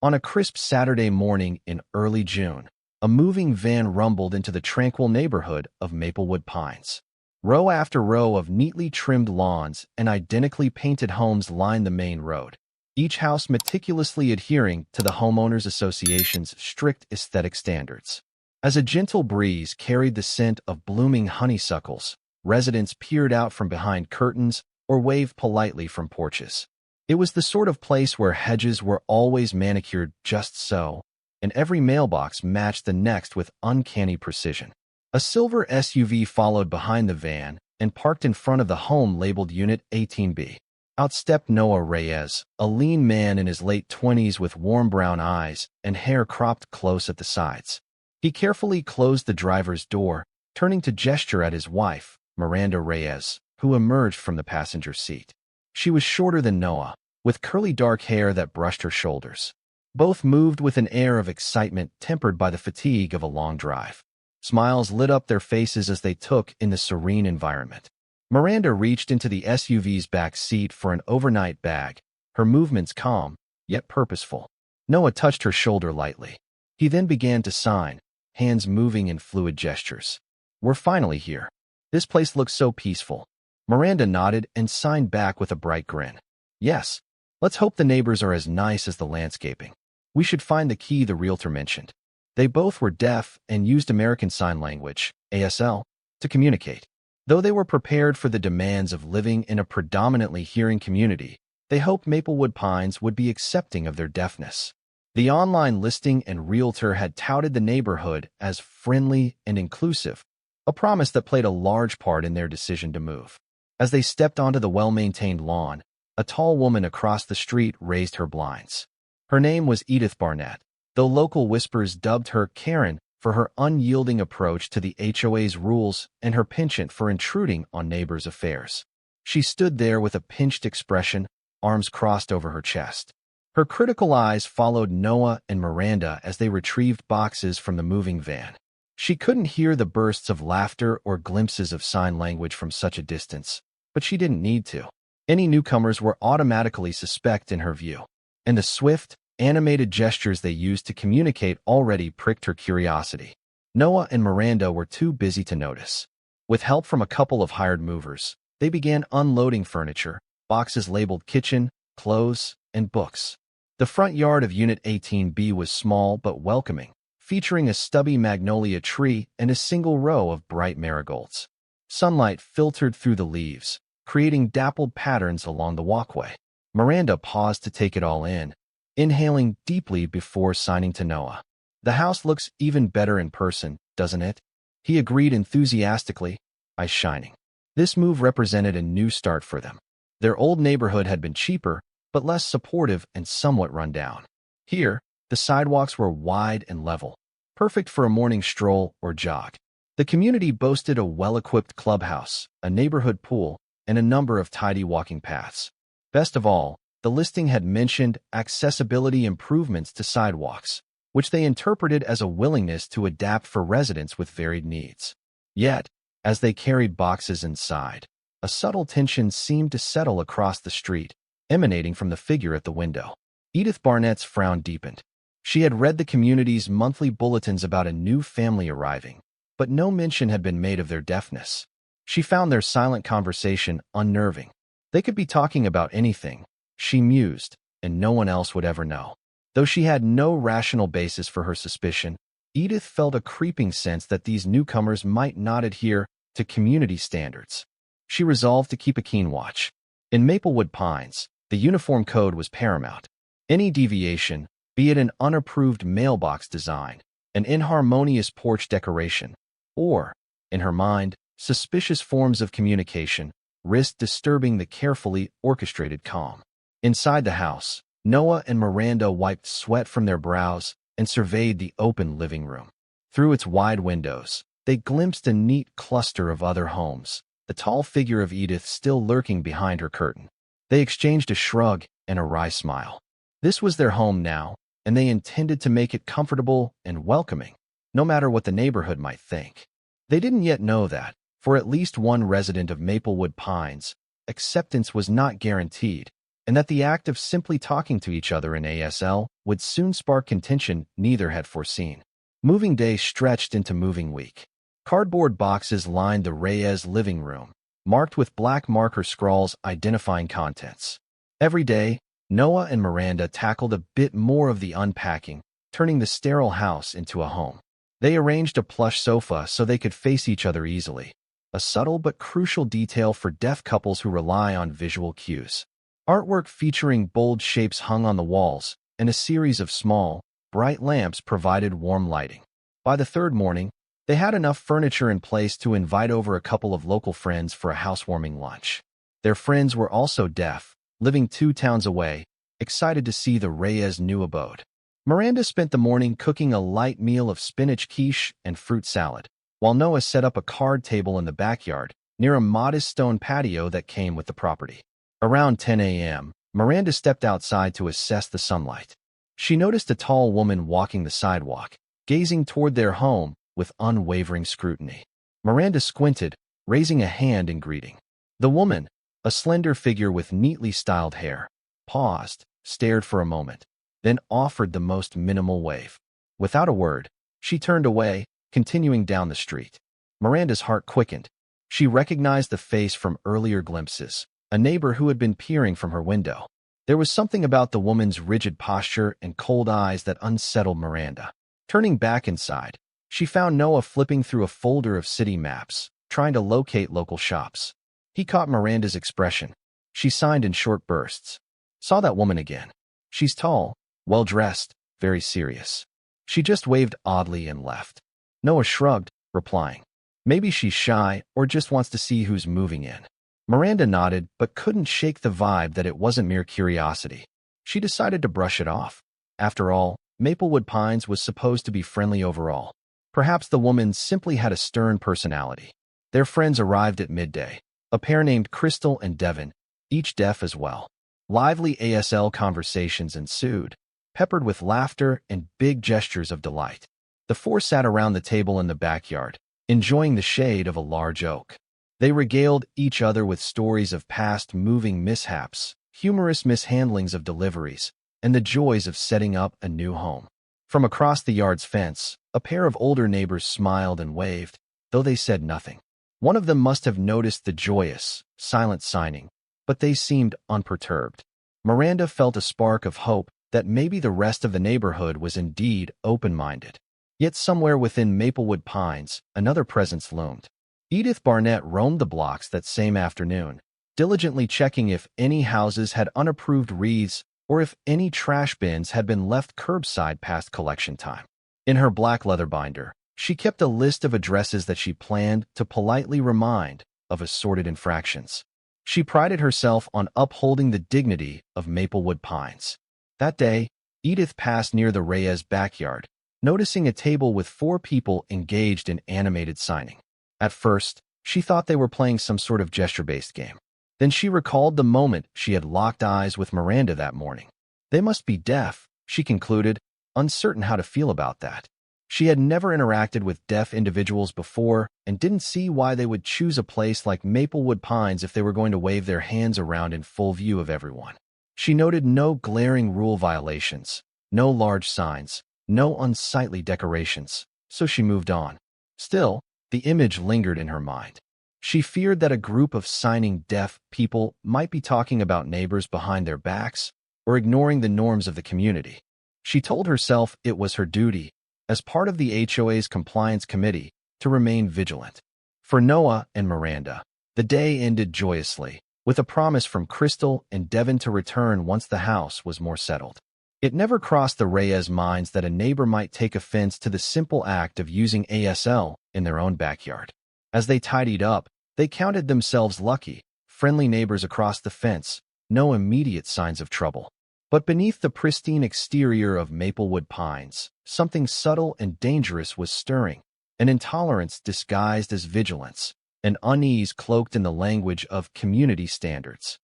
On a crisp Saturday morning in early June, a moving van rumbled into the tranquil neighborhood of Maplewood Pines. Row after row of neatly trimmed lawns and identically painted homes lined the main road, each house meticulously adhering to the Homeowners Association's strict aesthetic standards. As a gentle breeze carried the scent of blooming honeysuckles, residents peered out from behind curtains or waved politely from porches. It was the sort of place where hedges were always manicured just so, and every mailbox matched the next with uncanny precision. A silver SUV followed behind the van and parked in front of the home labeled Unit 18B. Out stepped Noah Reyes, a lean man in his late 20s with warm brown eyes and hair cropped close at the sides. He carefully closed the driver's door, turning to gesture at his wife, Miranda Reyes, who emerged from the passenger seat. She was shorter than Noah, with curly dark hair that brushed her shoulders. Both moved with an air of excitement tempered by the fatigue of a long drive. Smiles lit up their faces as they took in the serene environment. Miranda reached into the SUV's back seat for an overnight bag, her movements calm, yet purposeful. Noah touched her shoulder lightly. He then began to sign, hands moving in fluid gestures. "We're finally here. This place looks so peaceful." Miranda nodded and signed back with a bright grin. "Yes, let's hope the neighbors are as nice as the landscaping. We should find the key," the realtor mentioned. They both were deaf and used American Sign Language, ASL, to communicate. Though they were prepared for the demands of living in a predominantly hearing community, they hoped Maplewood Pines would be accepting of their deafness. The online listing and realtor had touted the neighborhood as friendly and inclusive, a promise that played a large part in their decision to move. As they stepped onto the well-maintained lawn, a tall woman across the street raised her blinds. Her name was Edith Barnett, though local whispers dubbed her Karen for her unyielding approach to the HOA's rules and her penchant for intruding on neighbors' affairs. She stood there with a pinched expression, arms crossed over her chest. Her critical eyes followed Noah and Miranda as they retrieved boxes from the moving van. She couldn't hear the bursts of laughter or glimpses of sign language from such a distance, but she didn't need to. Any newcomers were automatically suspect in her view, and the swift, animated gestures they used to communicate already pricked her curiosity. Noah and Miranda were too busy to notice. With help from a couple of hired movers, they began unloading furniture, boxes labeled kitchen, clothes, and books. The front yard of Unit 18B was small but welcoming, featuring a stubby magnolia tree and a single row of bright marigolds. Sunlight filtered through the leaves, creating dappled patterns along the walkway. Miranda paused to take it all in, inhaling deeply before signing to Noah. "The house looks even better in person, doesn't it?" He agreed enthusiastically, eyes shining. This move represented a new start for them. Their old neighborhood had been cheaper, but less supportive and somewhat run down. Here, the sidewalks were wide and level, perfect for a morning stroll or jog. The community boasted a well-equipped clubhouse, a neighborhood pool, and a number of tidy walking paths. Best of all, the listing had mentioned accessibility improvements to sidewalks, which they interpreted as a willingness to adapt for residents with varied needs. Yet, as they carried boxes inside, a subtle tension seemed to settle across the street, emanating from the figure at the window. Edith Barnett's frown deepened. She had read the community's monthly bulletins about a new family arriving, but no mention had been made of their deafness. She found their silent conversation unnerving. They could be talking about anything, she mused, and no one else would ever know. Though she had no rational basis for her suspicion, Edith felt a creeping sense that these newcomers might not adhere to community standards. She resolved to keep a keen watch. In Maplewood Pines, the uniform code was paramount. Any deviation, be it an unapproved mailbox design, an inharmonious porch decoration, or, in her mind, suspicious forms of communication, risked disturbing the carefully orchestrated calm. Inside the house, Noah and Miranda wiped sweat from their brows and surveyed the open living room. Through its wide windows, they glimpsed a neat cluster of other homes, the tall figure of Edith still lurking behind her curtain. They exchanged a shrug and a wry smile. This was their home now, and they intended to make it comfortable and welcoming, no matter what the neighborhood might think. They didn't yet know that, for at least one resident of Maplewood Pines, acceptance was not guaranteed, and that the act of simply talking to each other in ASL would soon spark contention neither had foreseen. Moving day stretched into moving week. Cardboard boxes lined the Reyes living room, marked with black marker scrawls identifying contents. Every day, Noah and Miranda tackled a bit more of the unpacking, turning the sterile house into a home. They arranged a plush sofa so they could face each other easily, a subtle but crucial detail for deaf couples who rely on visual cues. Artwork featuring bold shapes hung on the walls, and a series of small, bright lamps provided warm lighting. By the third morning, they had enough furniture in place to invite over a couple of local friends for a housewarming lunch. Their friends were also deaf, living 2 towns away, excited to see the Reyes' new abode. Miranda spent the morning cooking a light meal of spinach quiche and fruit salad, while Noah set up a card table in the backyard, near a modest stone patio that came with the property. Around 10 a.m., Miranda stepped outside to assess the sunlight. She noticed a tall woman walking the sidewalk, gazing toward their home with unwavering scrutiny. Miranda squinted, raising a hand in greeting. The woman, a slender figure with neatly styled hair, paused, stared for a moment, then offered the most minimal wave. Without a word, she turned away, continuing down the street. Miranda's heart quickened. She recognized the face from earlier glimpses, a neighbor who had been peering from her window. There was something about the woman's rigid posture and cold eyes that unsettled Miranda. Turning back inside, she found Noah flipping through a folder of city maps, trying to locate local shops. He caught Miranda's expression. She signed in short bursts. Saw that woman again. She's tall, well-dressed, very serious. She just waved oddly and left. Noah shrugged, replying, "Maybe she's shy or just wants to see who's moving in." Miranda nodded but couldn't shake the vibe that it wasn't mere curiosity. She decided to brush it off. After all, Maplewood Pines was supposed to be friendly overall. Perhaps the woman simply had a stern personality. Their friends arrived at midday, a pair named Crystal and Devin, each deaf as well. Lively ASL conversations ensued, peppered with laughter and big gestures of delight. The 4 sat around the table in the backyard, enjoying the shade of a large oak. They regaled each other with stories of past moving mishaps, humorous mishandlings of deliveries, and the joys of setting up a new home. From across the yard's fence, a pair of older neighbors smiled and waved, though they said nothing. One of them must have noticed the joyous, silent signing, but they seemed unperturbed. Miranda felt a spark of hope that maybe the rest of the neighborhood was indeed open-minded. Yet somewhere within Maplewood Pines, another presence loomed. Edith Barnett roamed the blocks that same afternoon, diligently checking if any houses had unapproved wreaths or if any trash bins had been left curbside past collection time. In her black leather binder, she kept a list of addresses that she planned to politely remind of assorted infractions. She prided herself on upholding the dignity of Maplewood Pines. That day, Edith passed near the Reyes' backyard, noticing a table with 4 people engaged in animated signing. At first, she thought they were playing some sort of gesture-based game. Then she recalled the moment she had locked eyes with Miranda that morning. They must be deaf, she concluded, uncertain how to feel about that. She had never interacted with deaf individuals before and didn't see why they would choose a place like Maplewood Pines if they were going to wave their hands around in full view of everyone. She noted no glaring rule violations, no large signs, no unsightly decorations, so she moved on. Still, the image lingered in her mind. She feared that a group of signing deaf people might be talking about neighbors behind their backs or ignoring the norms of the community. She told herself it was her duty, as part of the HOA's compliance committee, to remain vigilant. For Noah and Miranda, the day ended joyously, with a promise from Crystal and Devin to return once the house was more settled. It never crossed the Reyes' minds that a neighbor might take offense to the simple act of using ASL in their own backyard. As they tidied up, they counted themselves lucky, friendly neighbors across the fence, no immediate signs of trouble. But beneath the pristine exterior of Maplewood Pines, something subtle and dangerous was stirring, an intolerance disguised as vigilance, an unease cloaked in the language of community standards.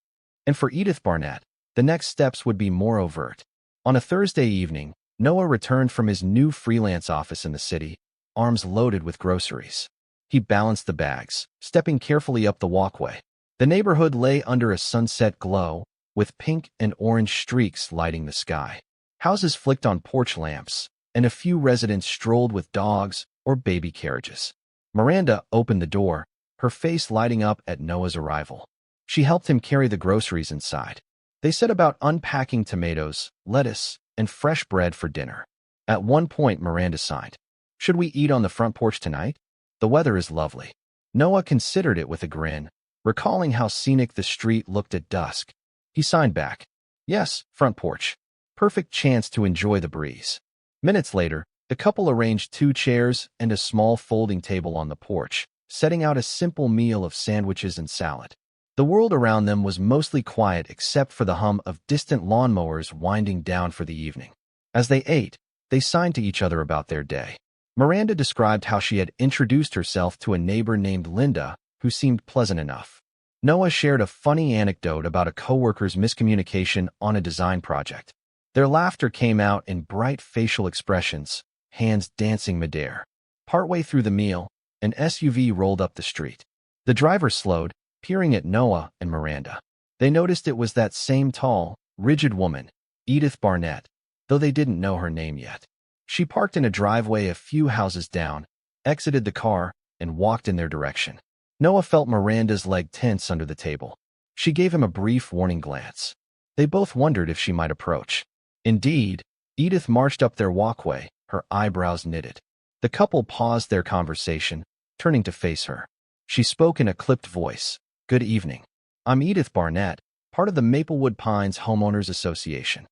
And for Edith Barnett, the next steps would be more overt. On a Thursday evening, Noah returned from his new freelance office in the city, arms loaded with groceries. He balanced the bags, stepping carefully up the walkway. The neighborhood lay under a sunset glow, with pink and orange streaks lighting the sky. Houses flicked on porch lamps, and a few residents strolled with dogs or baby carriages. Miranda opened the door, her face lighting up at Noah's arrival. She helped him carry the groceries inside. They set about unpacking tomatoes, lettuce, and fresh bread for dinner. At one point, Miranda sighed. "Should we eat on the front porch tonight? The weather is lovely." Noah considered it with a grin, recalling how scenic the street looked at dusk. He signed back. "Yes, front porch. Perfect chance to enjoy the breeze." Minutes later, the couple arranged 2 chairs and a small folding table on the porch, setting out a simple meal of sandwiches and salad. The world around them was mostly quiet except for the hum of distant lawnmowers winding down for the evening. As they ate, they signed to each other about their day. Miranda described how she had introduced herself to a neighbor named Linda, who seemed pleasant enough. Noah shared a funny anecdote about a coworker's miscommunication on a design project. Their laughter came out in bright facial expressions, hands dancing midair. Partway through the meal, an SUV rolled up the street. The driver slowed, peering at Noah and Miranda. They noticed it was that same tall, rigid woman, Edith Barnett, though they didn't know her name yet. She parked in a driveway a few houses down, exited the car, and walked in their direction. Noah felt Miranda's leg tense under the table. She gave him a brief warning glance. They both wondered if she might approach. Indeed, Edith marched up their walkway, her eyebrows knitted. The couple paused their conversation, turning to face her. She spoke in a clipped voice. "Good evening. I'm Edith Barnett, part of the Maplewood Pines Homeowners Association."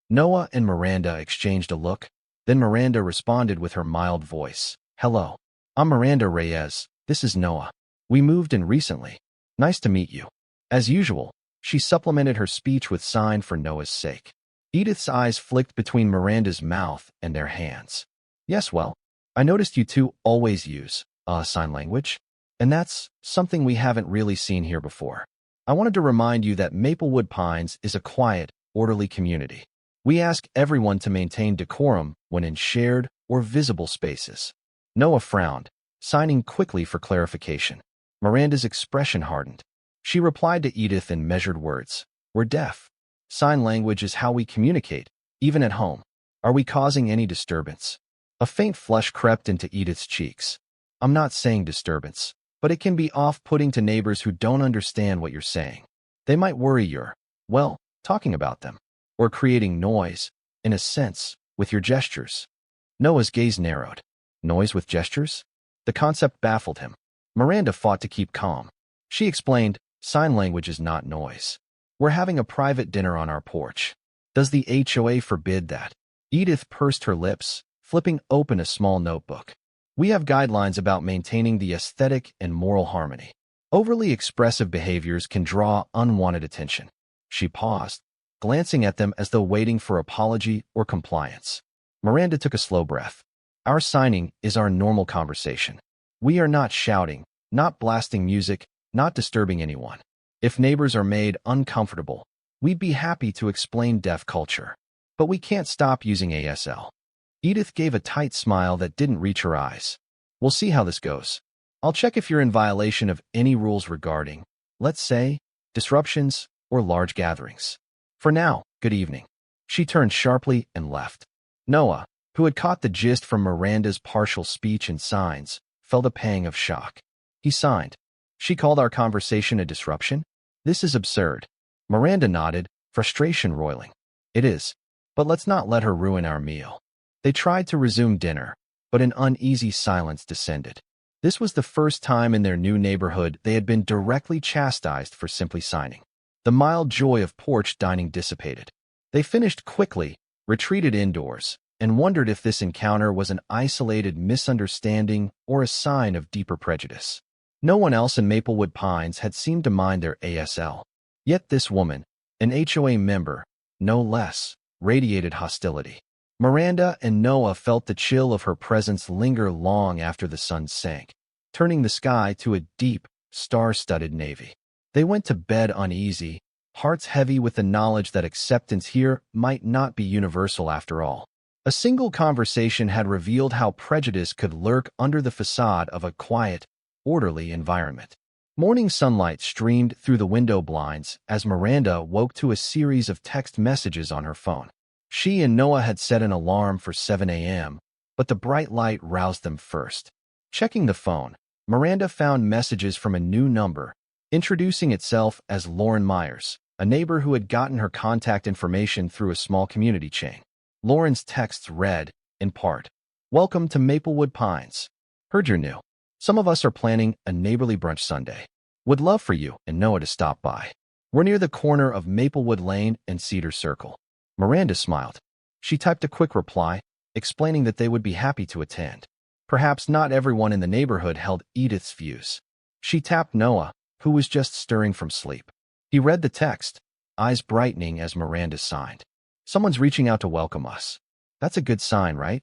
Noah and Miranda exchanged a look. Then Miranda responded with her mild voice. "Hello. I'm Miranda Reyes. This is Noah. We moved in recently. Nice to meet you." As usual, she supplemented her speech with sign for Noah's sake. Edith's eyes flicked between Miranda's mouth and their hands. "Yes, well, I noticed you two always use sign language, and that's something we haven't really seen here before. I wanted to remind you that Maplewood Pines is a quiet, orderly community. We ask everyone to maintain decorum when in shared or visible spaces." Noah frowned, signing quickly for clarification. Miranda's expression hardened. She replied to Edith in measured words. "We're deaf. Sign language is how we communicate, even at home. Are we causing any disturbance?" A faint flush crept into Edith's cheeks. "I'm not saying disturbance, but it can be off-putting to neighbors who don't understand what you're saying. They might worry you're, well, talking about them, or creating noise, in a sense, with your gestures." Noah's gaze narrowed. Noise with gestures? The concept baffled him. Miranda fought to keep calm. She explained, "Sign language is not noise. We're having a private dinner on our porch. Does the HOA forbid that?" Edith pursed her lips, flipping open a small notebook. "We have guidelines about maintaining the aesthetic and moral harmony. Overly expressive behaviors can draw unwanted attention." She paused, glancing at them as though waiting for apology or compliance. Miranda took a slow breath. "Our signing is our normal conversation. We are not shouting, not blasting music, not disturbing anyone. If neighbors are made uncomfortable, we'd be happy to explain deaf culture. But we can't stop using ASL." Edith gave a tight smile that didn't reach her eyes. "We'll see how this goes. I'll check if you're in violation of any rules regarding, let's say, disruptions or large gatherings. For now, good evening." She turned sharply and left. Noah, who had caught the gist from Miranda's partial speech and signs, felt a pang of shock. He signed. "She called our conversation a disruption? This is absurd." Miranda nodded, frustration roiling. "It is, but let's not let her ruin our meal." They tried to resume dinner, but an uneasy silence descended. This was the first time in their new neighborhood they had been directly chastised for simply signing. The mild joy of porch dining dissipated. They finished quickly, retreated indoors, and wondered if this encounter was an isolated misunderstanding or a sign of deeper prejudice. No one else in Maplewood Pines had seemed to mind their ASL. Yet this woman, an HOA member, no less, radiated hostility. Miranda and Noah felt the chill of her presence linger long after the sun sank, turning the sky to a deep, star-studded navy. They went to bed uneasy, hearts heavy with the knowledge that acceptance here might not be universal after all. A single conversation had revealed how prejudice could lurk under the facade of a quiet, orderly environment. Morning sunlight streamed through the window blinds as Miranda woke to a series of text messages on her phone. She and Noah had set an alarm for 7 a.m., but the bright light roused them first. Checking the phone, Miranda found messages from a new number, introducing itself as Lauren Myers, a neighbor who had gotten her contact information through a small community chain. Lauren's texts read, in part, "Welcome to Maplewood Pines. Heard you're new. Some of us are planning a neighborly brunch Sunday. Would love for you and Noah to stop by. We're near the corner of Maplewood Lane and Cedar Circle." Miranda smiled. She typed a quick reply, explaining that they would be happy to attend. Perhaps not everyone in the neighborhood held Edith's views. She tapped Noah, who was just stirring from sleep. He read the text, eyes brightening as Miranda signed. "Someone's reaching out to welcome us. That's a good sign, right?"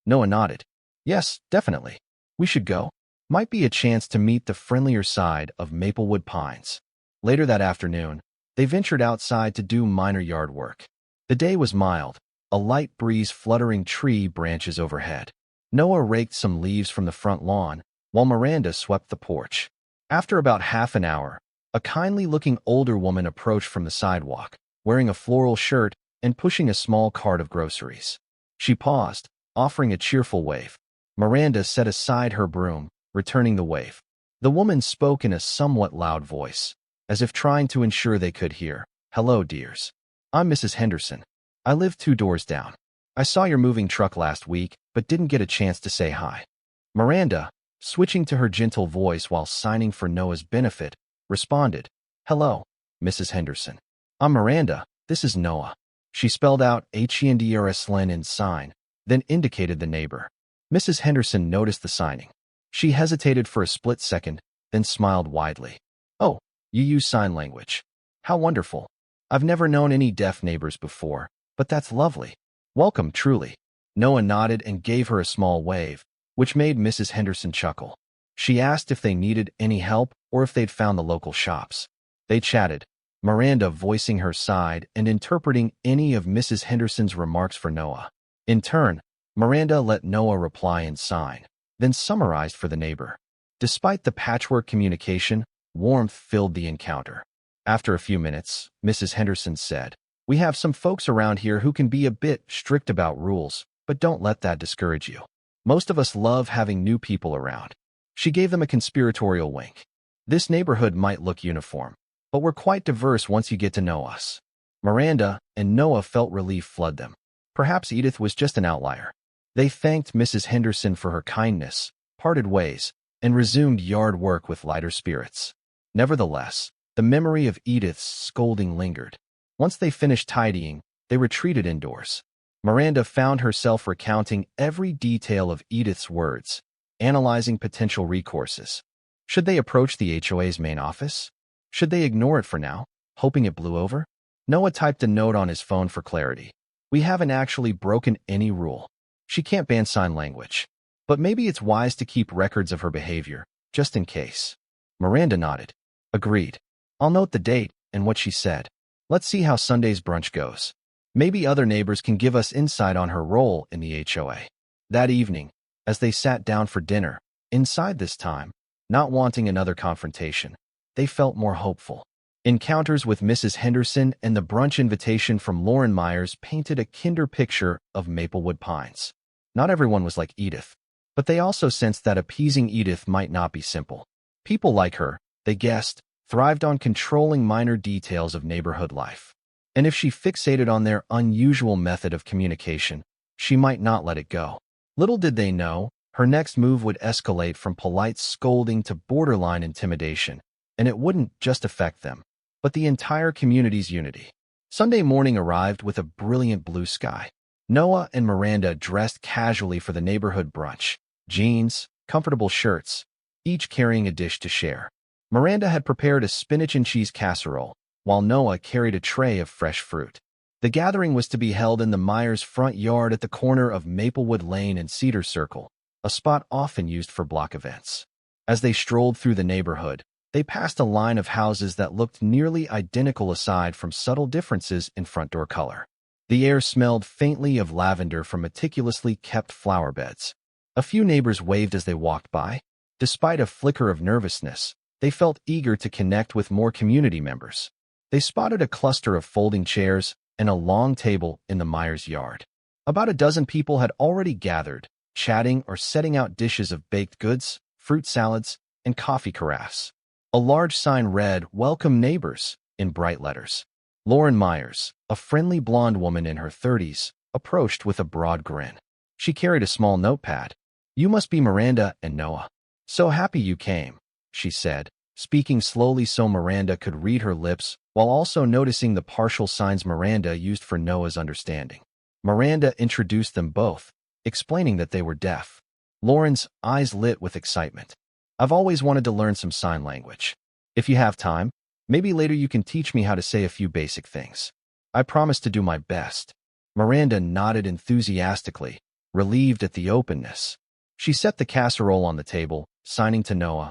Noah nodded. "Yes, definitely. We should go. Might be a chance to meet the friendlier side of Maplewood Pines." Later that afternoon, they ventured outside to do minor yard work. The day was mild, a light breeze fluttering tree branches overhead. Noah raked some leaves from the front lawn, while Miranda swept the porch. After about half an hour, a kindly-looking older woman approached from the sidewalk, wearing a floral shirt and pushing a small cart of groceries. She paused, offering a cheerful wave. Miranda set aside her broom, returning the wave. The woman spoke in a somewhat loud voice, as if trying to ensure they could hear. "Hello, dears. I'm Mrs. Henderson. I live 2 doors down. I saw your moving truck last week, but didn't get a chance to say hi." Miranda, switching to her gentle voice while signing for Noah's benefit, responded, "Hello, Mrs. Henderson. I'm Miranda. This is Noah." She spelled out HENDRSLN in sign, then indicated the neighbor. Mrs. Henderson noticed the signing. She hesitated for a split second, then smiled widely. "Oh, you use sign language. How wonderful. I've never known any deaf neighbors before, but that's lovely. Welcome, truly." Noah nodded and gave her a small wave, which made Mrs. Henderson chuckle. She asked if they needed any help or if they'd found the local shops. They chatted, Miranda voicing her side and interpreting any of Mrs. Henderson's remarks for Noah. In turn, Miranda let Noah reply in sign, then summarized for the neighbor. Despite the patchwork communication, warmth filled the encounter. After a few minutes, Mrs. Henderson said, "We have some folks around here who can be a bit strict about rules, but don't let that discourage you. Most of us love having new people around." She gave them a conspiratorial wink. "This neighborhood might look uniform, but we're quite diverse once you get to know us." Miranda and Noah felt relief flood them. Perhaps Edith was just an outlier. They thanked Mrs. Henderson for her kindness, parted ways, and resumed yard work with lighter spirits. Nevertheless, the memory of Edith's scolding lingered. Once they finished tidying, they retreated indoors. Miranda found herself recounting every detail of Edith's words, analyzing potential recourses. Should they approach the HOA's main office? Should they ignore it for now, hoping it blew over? Noah typed a note on his phone for clarity. "We haven't actually broken any rule. She can't ban sign language. But maybe it's wise to keep records of her behavior, just in case." Miranda nodded. "Agreed. I'll note the date and what she said. Let's see how Sunday's brunch goes. Maybe other neighbors can give us insight on her role in the HOA." That evening, as they sat down for dinner, inside this time, not wanting another confrontation, they felt more hopeful. Encounters with Mrs. Henderson and the brunch invitation from Lauren Myers painted a kinder picture of Maplewood Pines. Not everyone was like Edith, but they also sensed that appeasing Edith might not be simple. People like her, they guessed, thrived on controlling minor details of neighborhood life. And if she fixated on their unusual method of communication, she might not let it go. Little did they know, her next move would escalate from polite scolding to borderline intimidation, and it wouldn't just affect them, but the entire community's unity. Sunday morning arrived with a brilliant blue sky. Noah and Miranda dressed casually for the neighborhood brunch, jeans, comfortable shirts, each carrying a dish to share. Miranda had prepared a spinach and cheese casserole, while Noah carried a tray of fresh fruit. The gathering was to be held in the Myers' front yard at the corner of Maplewood Lane and Cedar Circle, a spot often used for block events. As they strolled through the neighborhood, they passed a line of houses that looked nearly identical aside from subtle differences in front door color. The air smelled faintly of lavender from meticulously kept flower beds. A few neighbors waved as they walked by. Despite a flicker of nervousness, They felt eager to connect with more community members. They spotted a cluster of folding chairs and a long table in the Myers yard. About a dozen people had already gathered, chatting or setting out dishes of baked goods, fruit salads, and coffee carafes. A large sign read, "Welcome neighbors," in bright letters. Lauren Myers, a friendly blonde woman in her 30s, approached with a broad grin. She carried a small notepad. "You must be Miranda and Noah. So happy you came," she said, speaking slowly so Miranda could read her lips while also noticing the partial signs Miranda used for Noah's understanding. Miranda introduced them both, explaining that they were deaf. Lauren's eyes lit with excitement. "I've always wanted to learn some sign language. If you have time, maybe later you can teach me how to say a few basic things. I promise to do my best." Miranda nodded enthusiastically, relieved at the openness. She set the casserole on the table, signing to Noah.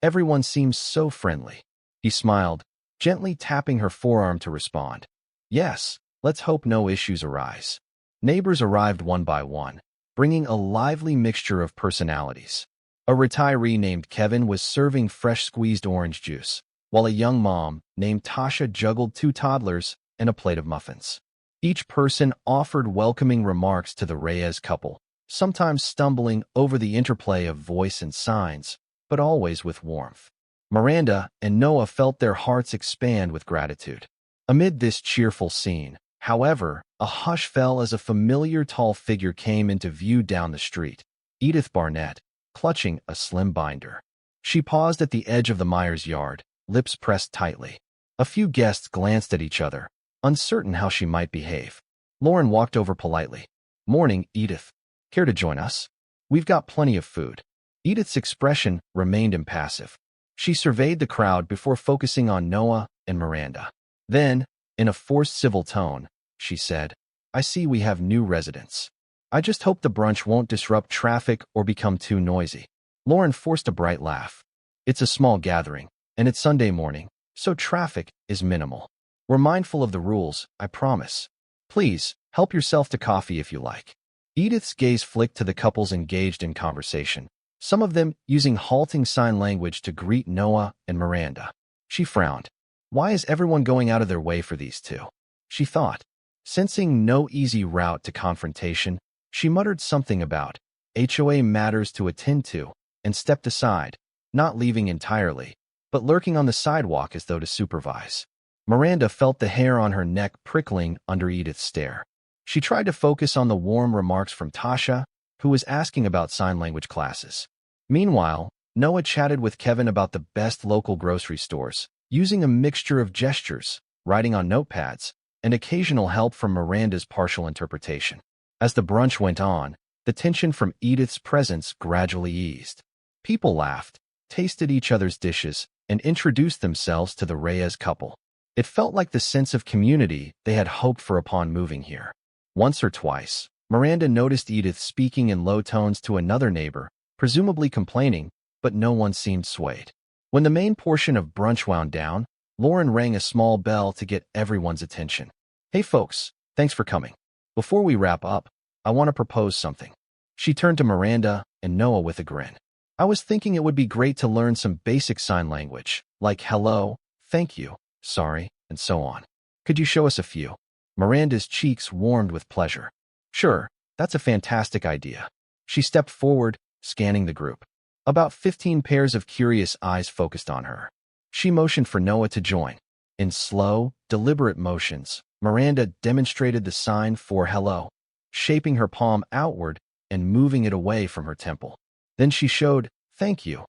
"Everyone seems so friendly." He smiled, gently tapping her forearm to respond. "Yes, let's hope no issues arise." Neighbors arrived one by one, bringing a lively mixture of personalities. A retiree named Kevin was serving fresh squeezed orange juice, while a young mom named Tasha juggled 2 toddlers and a plate of muffins. Each person offered welcoming remarks to the Reyes couple, sometimes stumbling over the interplay of voice and signs, but always with warmth. Miranda and Noah felt their hearts expand with gratitude. Amid this cheerful scene, however, a hush fell as a familiar tall figure came into view down the street. Edith Barnett, clutching a slim binder. She paused at the edge of the Myers yard, lips pressed tightly. A few guests glanced at each other, uncertain how she might behave. Lauren walked over politely. "Morning, Edith. Care to join us? We've got plenty of food." Edith's expression remained impassive. She surveyed the crowd before focusing on Noah and Miranda. Then, in a forced civil tone, she said, "I see we have new residents. I just hope the brunch won't disrupt traffic or become too noisy." Lauren forced a bright laugh. "It's a small gathering, and it's Sunday morning, so traffic is minimal. We're mindful of the rules, I promise. Please, help yourself to coffee if you like." Edith's gaze flicked to the couples engaged in conversation, some of them using halting sign language to greet Noah and Miranda. She frowned. Why is everyone going out of their way for these two? She thought. Sensing no easy route to confrontation, she muttered something about HOA matters to attend to and stepped aside, not leaving entirely, but lurking on the sidewalk as though to supervise. Miranda felt the hair on her neck prickling under Edith's stare. She tried to focus on the warm remarks from Tasha, who was asking about sign language classes. Meanwhile, Noah chatted with Kevin about the best local grocery stores, using a mixture of gestures, writing on notepads, and occasional help from Miranda's partial interpretation. As the brunch went on, the tension from Edith's presence gradually eased. People laughed, tasted each other's dishes, and introduced themselves to the Reyes couple. It felt like the sense of community they had hoped for upon moving here. Once or twice, Miranda noticed Edith speaking in low tones to another neighbor, presumably complaining, but no one seemed swayed. When the main portion of brunch wound down, Lauren rang a small bell to get everyone's attention. "Hey folks, thanks for coming. Before we wrap up, I want to propose something." She turned to Miranda and Noah with a grin. "I was thinking it would be great to learn some basic sign language, like hello, thank you, sorry, and so on. Could you show us a few?" Miranda's cheeks warmed with pleasure. "Sure, that's a fantastic idea." She stepped forward, scanning the group. About 15 pairs of curious eyes focused on her. She motioned for Noah to join. In slow, deliberate motions, Miranda demonstrated the sign for hello, shaping her palm outward and moving it away from her temple. Then she showed thank you,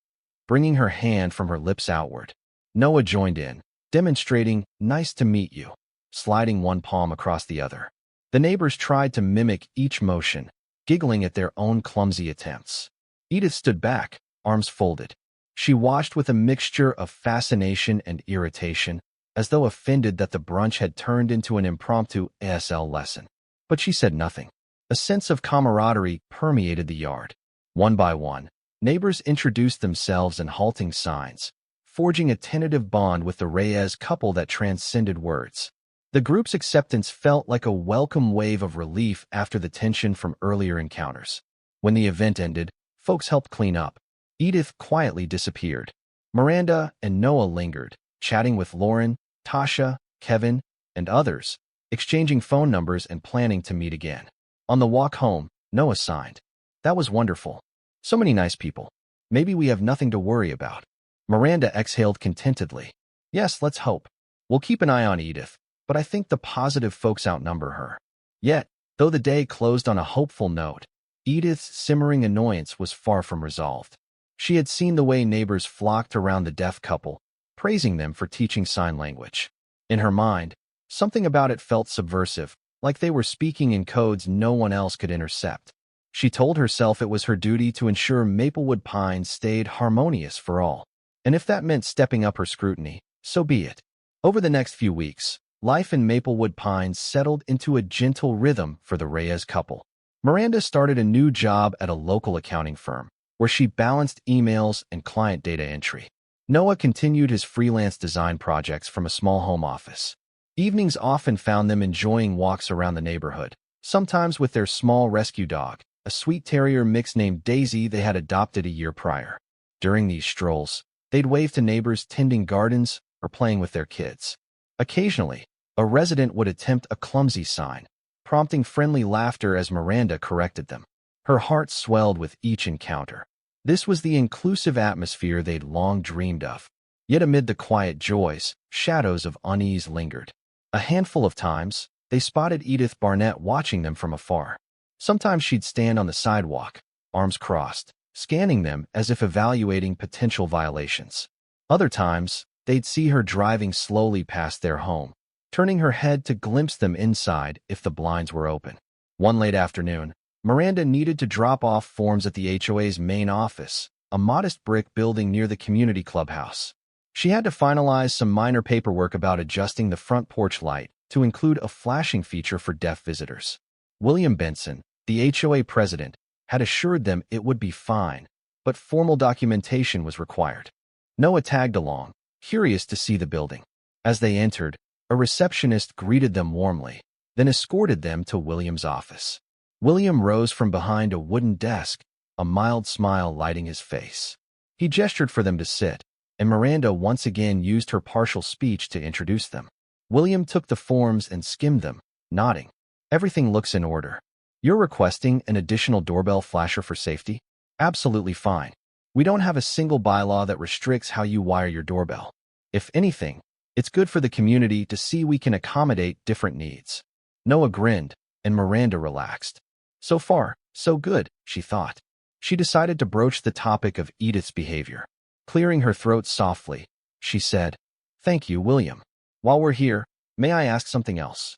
bringing her hand from her lips outward. Noah joined in, demonstrating nice to meet you, sliding one palm across the other. The neighbors tried to mimic each motion, giggling at their own clumsy attempts. Edith stood back, arms folded. She watched with a mixture of fascination and irritation, as though offended that the brunch had turned into an impromptu ASL lesson. But she said nothing. A sense of camaraderie permeated the yard. One by one, neighbors introduced themselves in halting signs, forging a tentative bond with the Reyes couple that transcended words. The group's acceptance felt like a welcome wave of relief after the tension from earlier encounters. When the event ended, folks helped clean up. Edith quietly disappeared. Miranda and Noah lingered, chatting with Lauren, Tasha, Kevin, and others, exchanging phone numbers and planning to meet again. On the walk home, Noah sighed. That was wonderful. So many nice people. Maybe we have nothing to worry about. Miranda exhaled contentedly. Yes, let's hope. We'll keep an eye on Edith, but I think the positive folks outnumber her. Yet, though the day closed on a hopeful note, Edith's simmering annoyance was far from resolved. She had seen the way neighbors flocked around the deaf couple, praising them for teaching sign language. In her mind, something about it felt subversive, like they were speaking in codes no one else could intercept. She told herself it was her duty to ensure Maplewood Pines stayed harmonious for all. And if that meant stepping up her scrutiny, so be it. Over the next few weeks, life in Maplewood Pines settled into a gentle rhythm for the Reyes couple. Miranda started a new job at a local accounting firm, where she balanced emails and client data entry. Noah continued his freelance design projects from a small home office. Evenings often found them enjoying walks around the neighborhood, sometimes with their small rescue dog, a sweet terrier mix named Daisy they had adopted a year prior. During these strolls, they'd wave to neighbors tending gardens or playing with their kids. Occasionally, a resident would attempt a clumsy sign, prompting friendly laughter as Miranda corrected them. Her heart swelled with each encounter. This was the inclusive atmosphere they'd long dreamed of. Yet amid the quiet joys, shadows of unease lingered. A handful of times, they spotted Edith Barnett watching them from afar. Sometimes she'd stand on the sidewalk, arms crossed, scanning them as if evaluating potential violations. Other times, they'd see her driving slowly past their home, turning her head to glimpse them inside if the blinds were open. One late afternoon, Miranda needed to drop off forms at the HOA's main office, a modest brick building near the community clubhouse. She had to finalize some minor paperwork about adjusting the front porch light to include a flashing feature for deaf visitors. William Benson, the HOA president, had assured them it would be fine, but formal documentation was required. Noah tagged along, curious to see the building. As they entered, a receptionist greeted them warmly, then escorted them to William's office. William rose from behind a wooden desk, a mild smile lighting his face. He gestured for them to sit, and Miranda once again used her partial speech to introduce them. William took the forms and skimmed them, nodding. Everything looks in order. You're requesting an additional doorbell flasher for safety? Absolutely fine. We don't have a single bylaw that restricts how you wire your doorbell. If anything, it's good for the community to see we can accommodate different needs. Noah grinned, and Miranda relaxed. So far, so good, she thought. She decided to broach the topic of Edith's behavior. Clearing her throat softly, she said, "Thank you, William. While we're here, may I ask something else?"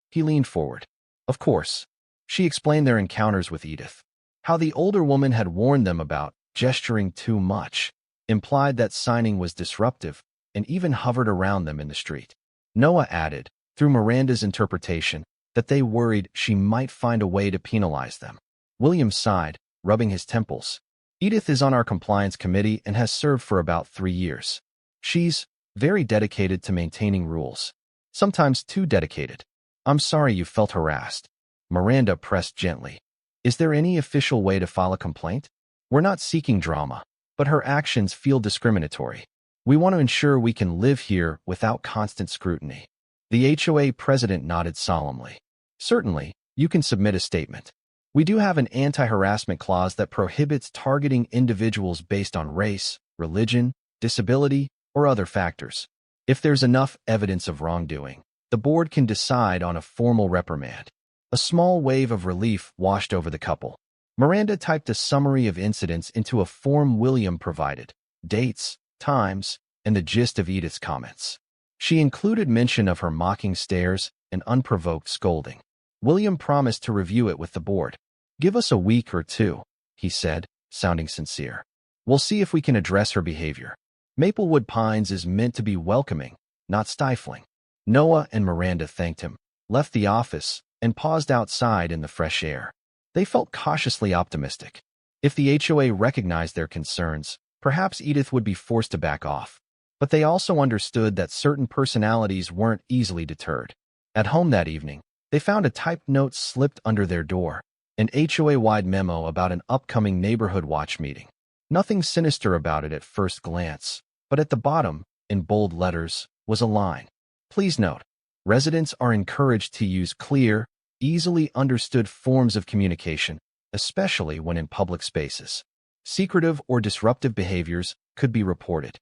He leaned forward. Of course. She explained their encounters with Edith. How the older woman had warned them about gesturing too much, implied that signing was disruptive, and even hovered around them in the street. Noah added, through Miranda's interpretation, that they worried she might find a way to penalize them. William sighed, rubbing his temples. Edith is on our compliance committee and has served for about 3 years. She's very dedicated to maintaining rules. Sometimes too dedicated. I'm sorry you felt harassed. Miranda pressed gently. Is there any official way to file a complaint? We're not seeking drama, but her actions feel discriminatory. We want to ensure we can live here without constant scrutiny. The HOA president nodded solemnly. Certainly, you can submit a statement. We do have an anti-harassment clause that prohibits targeting individuals based on race, religion, disability, or other factors. If there's enough evidence of wrongdoing, the board can decide on a formal reprimand. A small wave of relief washed over the couple. Miranda typed a summary of incidents into a form William provided, dates, times, and the gist of Edith's comments. She included mention of her mocking stares and unprovoked scolding. William promised to review it with the board. Give us a week or two, he said, sounding sincere. We'll see if we can address her behavior. Maplewood Pines is meant to be welcoming, not stifling. Noah and Miranda thanked him, left the office, and paused outside in the fresh air. They felt cautiously optimistic. If the HOA recognized their concerns, perhaps Edith would be forced to back off. But they also understood that certain personalities weren't easily deterred. At home that evening, they found a typed note slipped under their door, an HOA-wide memo about an upcoming neighborhood watch meeting. Nothing sinister about it at first glance, But at the bottom, in bold letters, was a line. Please note, residents are encouraged to use clear, easily understood forms of communication, especially when in public spaces. Secretive or disruptive behaviors could be reported.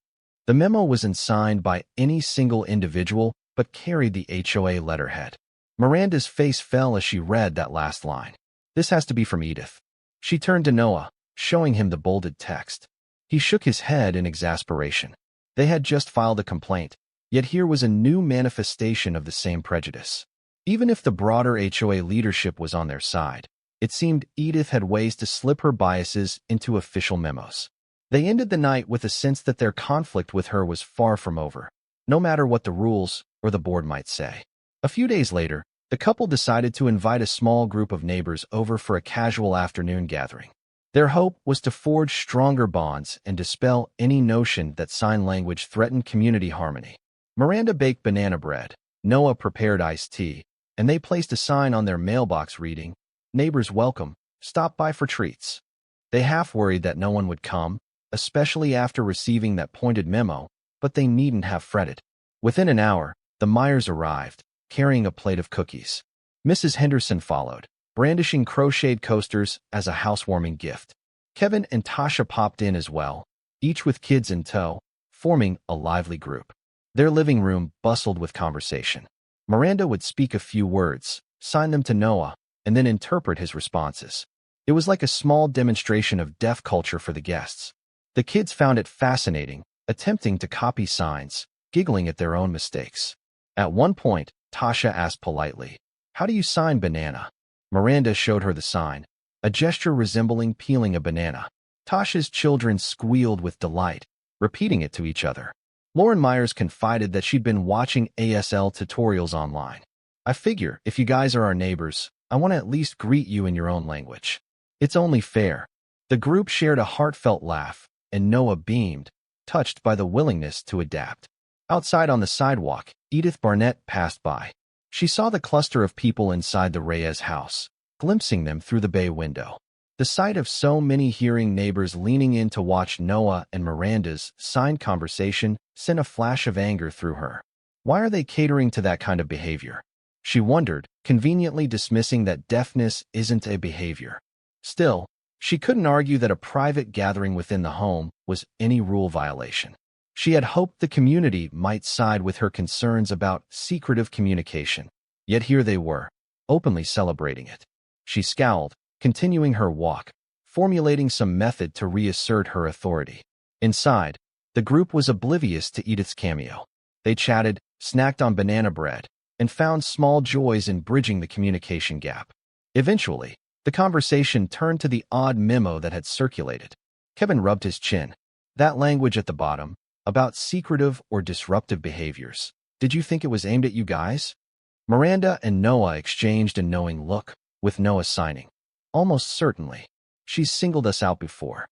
The memo wasn't signed by any single individual, but carried the HOA letterhead. Miranda's face fell as she read that last line. This has to be from Edith. She turned to Noah, showing him the bolded text. He shook his head in exasperation. They had just filed a complaint, yet here was a new manifestation of the same prejudice. Even if the broader HOA leadership was on their side, it seemed Edith had ways to slip her biases into official memos. They ended the night with a sense that their conflict with her was far from over, no matter what the rules or the board might say. A few days later, the couple decided to invite a small group of neighbors over for a casual afternoon gathering. Their hope was to forge stronger bonds and dispel any notion that sign language threatened community harmony. Miranda baked banana bread, Noah prepared iced tea, and they placed a sign on their mailbox reading, "Neighbors welcome, stop by for treats." They half worried that no one would come, especially after receiving that pointed memo, but they needn't have fretted. Within an hour, the Myers arrived, carrying a plate of cookies. Mrs. Henderson followed, brandishing crocheted coasters as a housewarming gift. Kevin and Tasha popped in as well, each with kids in tow, forming a lively group. Their living room bustled with conversation. Miranda would speak a few words, sign them to Noah, and then interpret his responses. It was like a small demonstration of deaf culture for the guests. The kids found it fascinating, attempting to copy signs, giggling at their own mistakes. At one point, Tasha asked politely, "How do you sign banana?" Miranda showed her the sign, a gesture resembling peeling a banana. Tasha's children squealed with delight, repeating it to each other. Lauren Myers confided that she'd been watching ASL tutorials online. "I figure, if you guys are our neighbors, I want to at least greet you in your own language. It's only fair." The group shared a heartfelt laugh, and Noah beamed, touched by the willingness to adapt. Outside on the sidewalk, Edith Barnett passed by. She saw the cluster of people inside the Reyes house, glimpsing them through the bay window. The sight of so many hearing neighbors leaning in to watch Noah and Miranda's signed conversation sent a flash of anger through her. Why are they catering to that kind of behavior? She wondered, conveniently dismissing that deafness isn't a behavior. Still, she couldn't argue that a private gathering within the home was any rule violation. She had hoped the community might side with her concerns about secretive communication. Yet here they were, openly celebrating it. She scowled, continuing her walk, formulating some method to reassert her authority. Inside, the group was oblivious to Edith's cameo. They chatted, snacked on banana bread, and found small joys in bridging the communication gap. Eventually, the conversation turned to the odd memo that had circulated. Kevin rubbed his chin. That language at the bottom, about secretive or disruptive behaviors. Did you think it was aimed at you guys? Miranda and Noah exchanged a knowing look, with Noah signing. Almost certainly. She's singled us out before.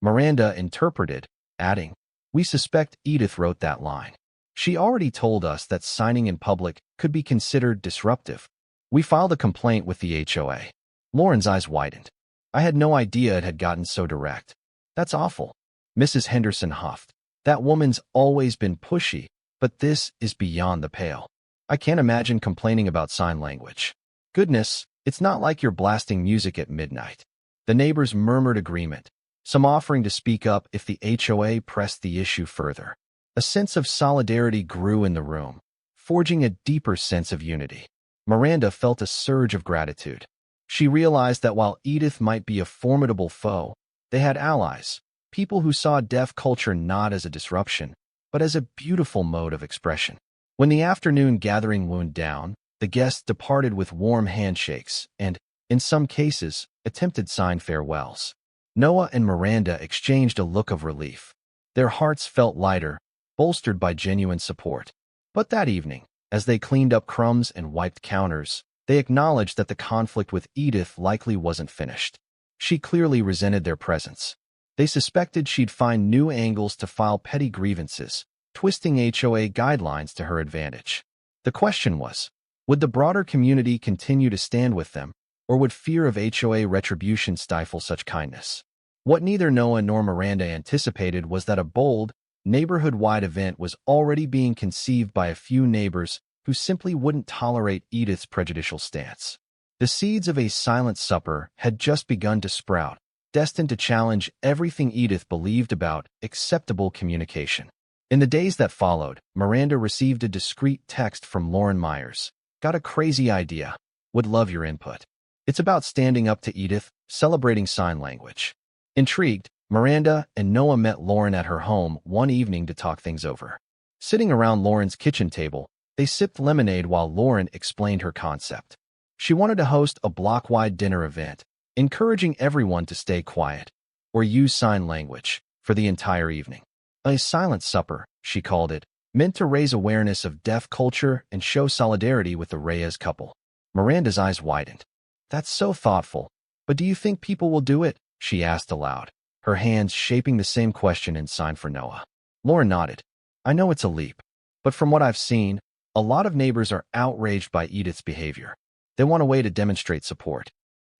Miranda interpreted, adding, "We suspect Edith wrote that line. She already told us that signing in public could be considered disruptive. We filed a complaint with the HOA. Lauren's eyes widened. I had no idea it had gotten so direct. That's awful. Mrs. Henderson huffed. That woman's always been pushy, but this is beyond the pale. I can't imagine complaining about sign language. Goodness, it's not like you're blasting music at midnight." The neighbors murmured agreement, some offering to speak up if the HOA pressed the issue further. A sense of solidarity grew in the room, forging a deeper sense of unity. Miranda felt a surge of gratitude. She realized that while Edith might be a formidable foe, they had allies, people who saw deaf culture not as a disruption, but as a beautiful mode of expression. When the afternoon gathering wound down, the guests departed with warm handshakes and, in some cases, attempted signed farewells. Noah and Miranda exchanged a look of relief. Their hearts felt lighter, bolstered by genuine support. But that evening, as they cleaned up crumbs and wiped counters, they acknowledged that the conflict with Edith likely wasn't finished. She clearly resented their presence. They suspected she'd find new angles to file petty grievances, twisting HOA guidelines to her advantage. The question was, would the broader community continue to stand with them, or would fear of HOA retribution stifle such kindness? What neither Noah nor Miranda anticipated was that a bold, neighborhood-wide event was already being conceived by a few neighbors who simply wouldn't tolerate Edith's prejudicial stance. The seeds of a silent supper had just begun to sprout, destined to challenge everything Edith believed about acceptable communication. In the days that followed, Miranda received a discreet text from Lauren Myers. Got a crazy idea. Would love your input. It's about standing up to Edith, celebrating sign language. Intrigued, Miranda and Noah met Lauren at her home one evening to talk things over. Sitting around Lauren's kitchen table, they sipped lemonade while Lauren explained her concept. She wanted to host a block-wide dinner event, encouraging everyone to stay quiet or use sign language for the entire evening. A silent supper, she called it, meant to raise awareness of deaf culture and show solidarity with the Reyes couple. Miranda's eyes widened. That's so thoughtful. But do you think people will do it? She asked aloud, her hands shaping the same question in sign for Noah. Lauren nodded. I know it's a leap, but from what I've seen, a lot of neighbors are outraged by Edith's behavior. They want a way to demonstrate support.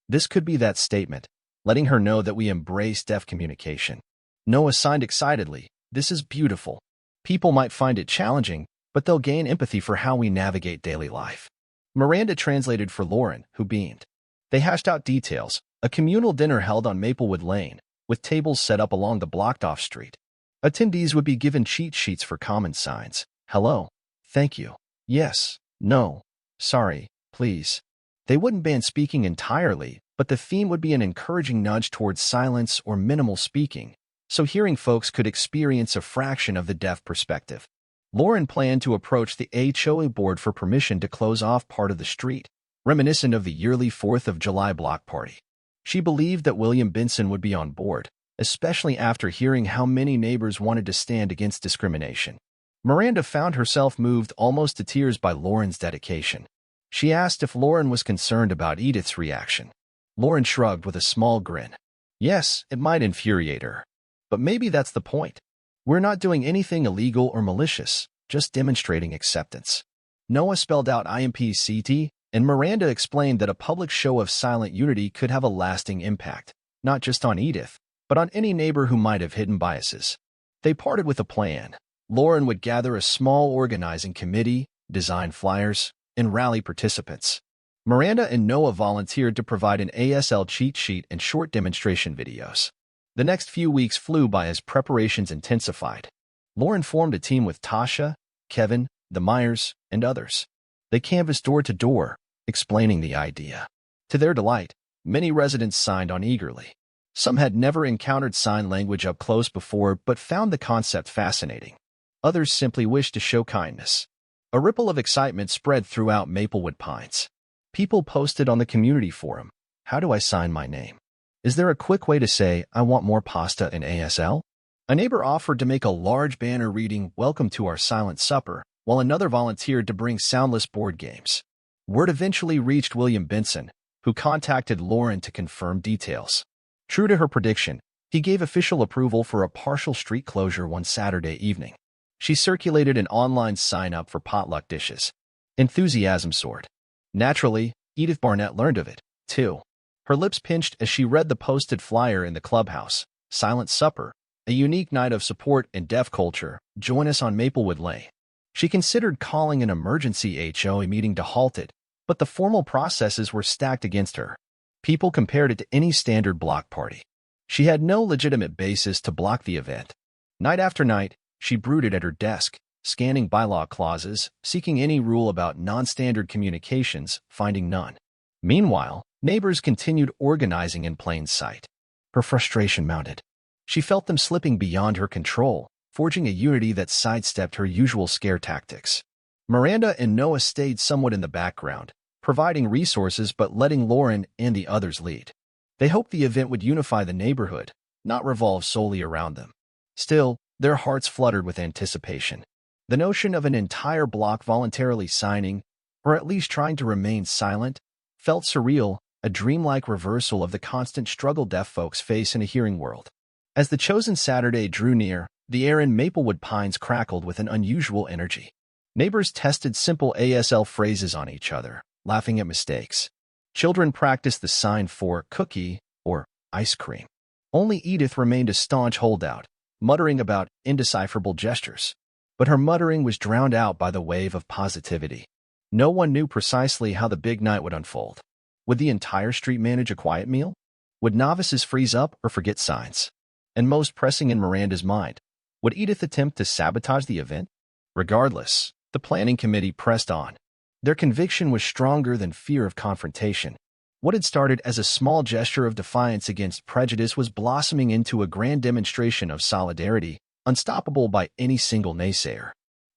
This could be that statement, letting her know that we embrace deaf communication. Noah signed excitedly. This is beautiful. People might find it challenging, but they'll gain empathy for how we navigate daily life. Miranda translated for Lauren, who beamed. They hashed out details, a communal dinner held on Maplewood Lane, with tables set up along the blocked-off street. Attendees would be given cheat sheets for common signs. Hello. Thank you. Yes. No. Sorry. Please. They wouldn't ban speaking entirely, but the theme would be an encouraging nudge towards silence or minimal speaking, so hearing folks could experience a fraction of the deaf perspective. Lauren planned to approach the HOA board for permission to close off part of the street, reminiscent of the yearly 4th of July block party. She believed that William Benson would be on board, especially after hearing how many neighbors wanted to stand against discrimination. Miranda found herself moved almost to tears by Lauren's dedication. She asked if Lauren was concerned about Edith's reaction. Lauren shrugged with a small grin. Yes, it might infuriate her. But maybe that's the point. We're not doing anything illegal or malicious, just demonstrating acceptance. Noah spelled out IMPCT, and Miranda explained that a public show of silent unity could have a lasting impact, not just on Edith, but on any neighbor who might have hidden biases. They parted with a plan. Lauren would gather a small organizing committee, design flyers, and rally participants. Miranda and Noah volunteered to provide an ASL cheat sheet and short demonstration videos. The next few weeks flew by as preparations intensified. Lauren formed a team with Tasha, Kevin, the Myers, and others. They canvassed door to door, explaining the idea. To their delight, many residents signed on eagerly. Some had never encountered sign language up close before but found the concept fascinating. Others simply wished to show kindness. A ripple of excitement spread throughout Maplewood Pines. People posted on the community forum, "How do I sign my name? Is there a quick way to say, I want more pasta in ASL?" A neighbor offered to make a large banner reading, "Welcome to our silent supper," while another volunteered to bring soundless board games. Word eventually reached William Benson, who contacted Lauren to confirm details. True to her prediction, he gave official approval for a partial street closure one Saturday evening. She circulated an online sign-up for potluck dishes. Enthusiasm soared. Naturally, Edith Barnett learned of it, too. Her lips pinched as she read the posted flyer in the clubhouse. Silent Supper, a unique night of support in deaf culture. Join us on Maplewood Lane. She considered calling an emergency HOA meeting to halt it, but the formal processes were stacked against her. People compared it to any standard block party. She had no legitimate basis to block the event. Night after night, she brooded at her desk, scanning bylaw clauses, seeking any rule about non-standard communications, finding none. Meanwhile, neighbors continued organizing in plain sight. Her frustration mounted. She felt them slipping beyond her control, forging a unity that sidestepped her usual scare tactics. Miranda and Noah stayed somewhat in the background, providing resources but letting Lauren and the others lead. They hoped the event would unify the neighborhood, not revolve solely around them. Still, their hearts fluttered with anticipation. The notion of an entire block voluntarily signing, or at least trying to remain silent, felt surreal, a dreamlike reversal of the constant struggle deaf folks face in a hearing world. As the chosen Saturday drew near, the air in Maplewood Pines crackled with an unusual energy. Neighbors tested simple ASL phrases on each other, laughing at mistakes. Children practiced the sign for cookie or ice cream. Only Edith remained a staunch holdout, muttering about indecipherable gestures. But her muttering was drowned out by the wave of positivity. No one knew precisely how the big night would unfold. Would the entire street manage a quiet meal? Would novices freeze up or forget signs? And most pressing in Miranda's mind, would Edith attempt to sabotage the event? Regardless, the planning committee pressed on. Their conviction was stronger than fear of confrontation. What had started as a small gesture of defiance against prejudice was blossoming into a grand demonstration of solidarity, unstoppable by any single naysayer.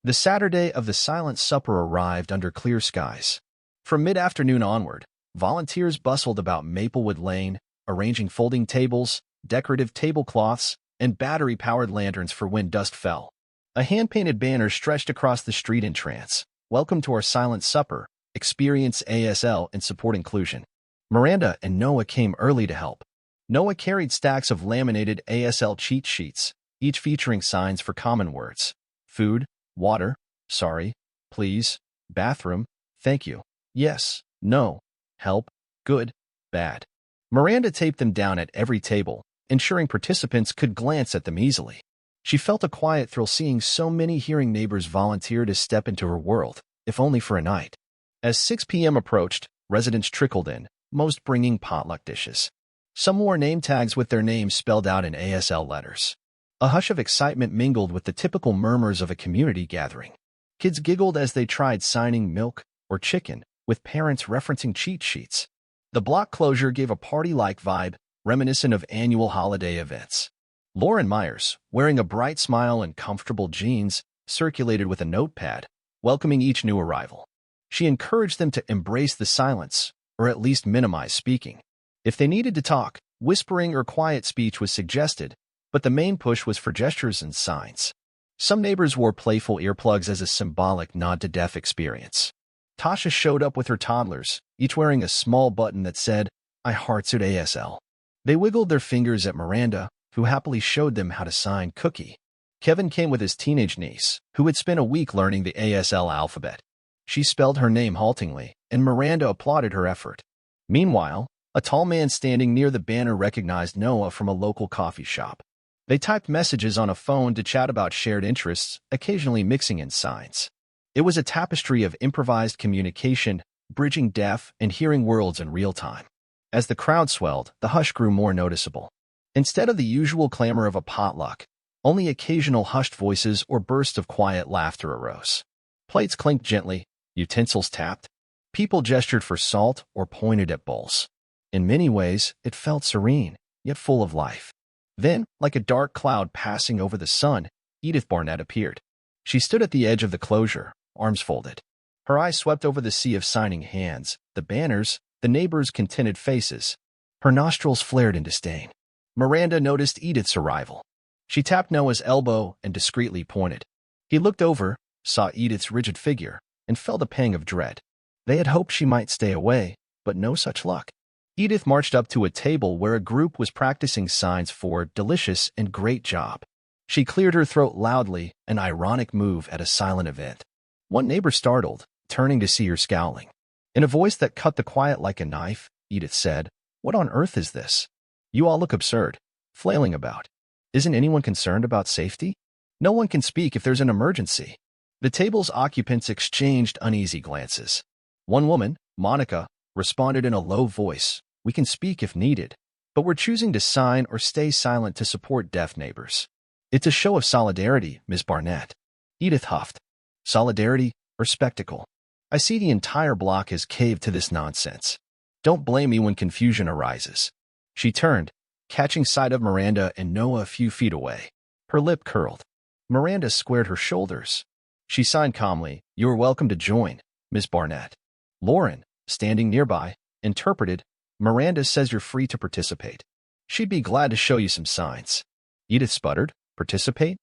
The Saturday of the silent supper arrived under clear skies. From mid-afternoon onward, volunteers bustled about Maplewood Lane, arranging folding tables, decorative tablecloths, and battery-powered lanterns for when dusk fell. A hand-painted banner stretched across the street in trance. "Welcome to our silent supper. Experience ASL and support inclusion." Miranda and Noah came early to help. Noah carried stacks of laminated ASL cheat sheets, each featuring signs for common words: food, water, sorry, please, bathroom, thank you, yes, no, help, good, bad. Miranda taped them down at every table, ensuring participants could glance at them easily. She felt a quiet thrill seeing so many hearing neighbors volunteer to step into her world, if only for a night. As 6 p.m. approached, residents trickled in, most bringing potluck dishes. Some wore name tags with their names spelled out in ASL letters. A hush of excitement mingled with the typical murmurs of a community gathering. Kids giggled as they tried signing milk or chicken, with parents referencing cheat sheets. The block closure gave a party-like vibe, reminiscent of annual holiday events. Lauren Myers, wearing a bright smile and comfortable jeans, circulated with a notepad, welcoming each new arrival. She encouraged them to embrace the silence, or at least minimize speaking. If they needed to talk, whispering or quiet speech was suggested, but the main push was for gestures and signs. Some neighbors wore playful earplugs as a symbolic nod to deaf experience. Tasha showed up with her toddlers, each wearing a small button that said, "I hearts at ASL." They wiggled their fingers at Miranda, who happily showed them how to sign Cookie. Kevin came with his teenage niece, who had spent a week learning the ASL alphabet. She spelled her name haltingly, and Miranda applauded her effort. Meanwhile, a tall man standing near the banner recognized Noah from a local coffee shop. They typed messages on a phone to chat about shared interests, occasionally mixing in signs. It was a tapestry of improvised communication, bridging deaf and hearing worlds in real time. As the crowd swelled, the hush grew more noticeable. Instead of the usual clamor of a potluck, only occasional hushed voices or bursts of quiet laughter arose. Plates clinked gently, utensils tapped. People gestured for salt or pointed at bowls. In many ways, it felt serene, yet full of life. Then, like a dark cloud passing over the sun, Edith Barnett appeared. She stood at the edge of the closure, arms folded. Her eyes swept over the sea of signing hands, the banners, the neighbors' contented faces. Her nostrils flared in disdain. Miranda noticed Edith's arrival. She tapped Noah's elbow and discreetly pointed. He looked over, saw Edith's rigid figure, and felt a pang of dread. They had hoped she might stay away, but no such luck. Edith marched up to a table where a group was practicing signs for delicious and great job. She cleared her throat loudly, an ironic move at a silent event. One neighbor startled, turning to see her scowling. In a voice that cut the quiet like a knife, Edith said, "What on earth is this? You all look absurd, flailing about. Isn't anyone concerned about safety? No one can speak if there's an emergency." The table's occupants exchanged uneasy glances. One woman, Monica, responded in a low voice, "We can speak if needed, but we're choosing to sign or stay silent to support deaf neighbors." "It's a show of solidarity, Miss Barnett." Edith huffed. "Solidarity or spectacle? I see the entire block has caved to this nonsense. Don't blame me when confusion arises." She turned, catching sight of Miranda and Noah a few feet away. Her lip curled. Miranda squared her shoulders. She signed calmly, "You are welcome to join, Miss Barnett." Lauren, standing nearby, interpreted, "Miranda says you're free to participate. She'd be glad to show you some signs." Edith sputtered, "Participate?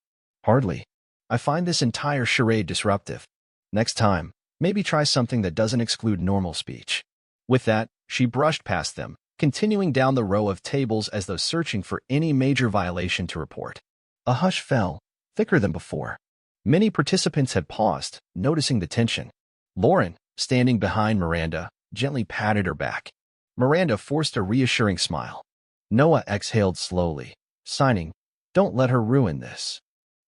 Hardly. I find this entire charade disruptive. Next time, maybe try something that doesn't exclude normal speech." With that, she brushed past them, continuing down the row of tables as though searching for any major violation to report. A hush fell, thicker than before. Many participants had paused, noticing the tension. Lauren, standing behind Miranda, gently patted her back. Miranda forced a reassuring smile. Noah exhaled slowly, signing, Don't let her ruin this.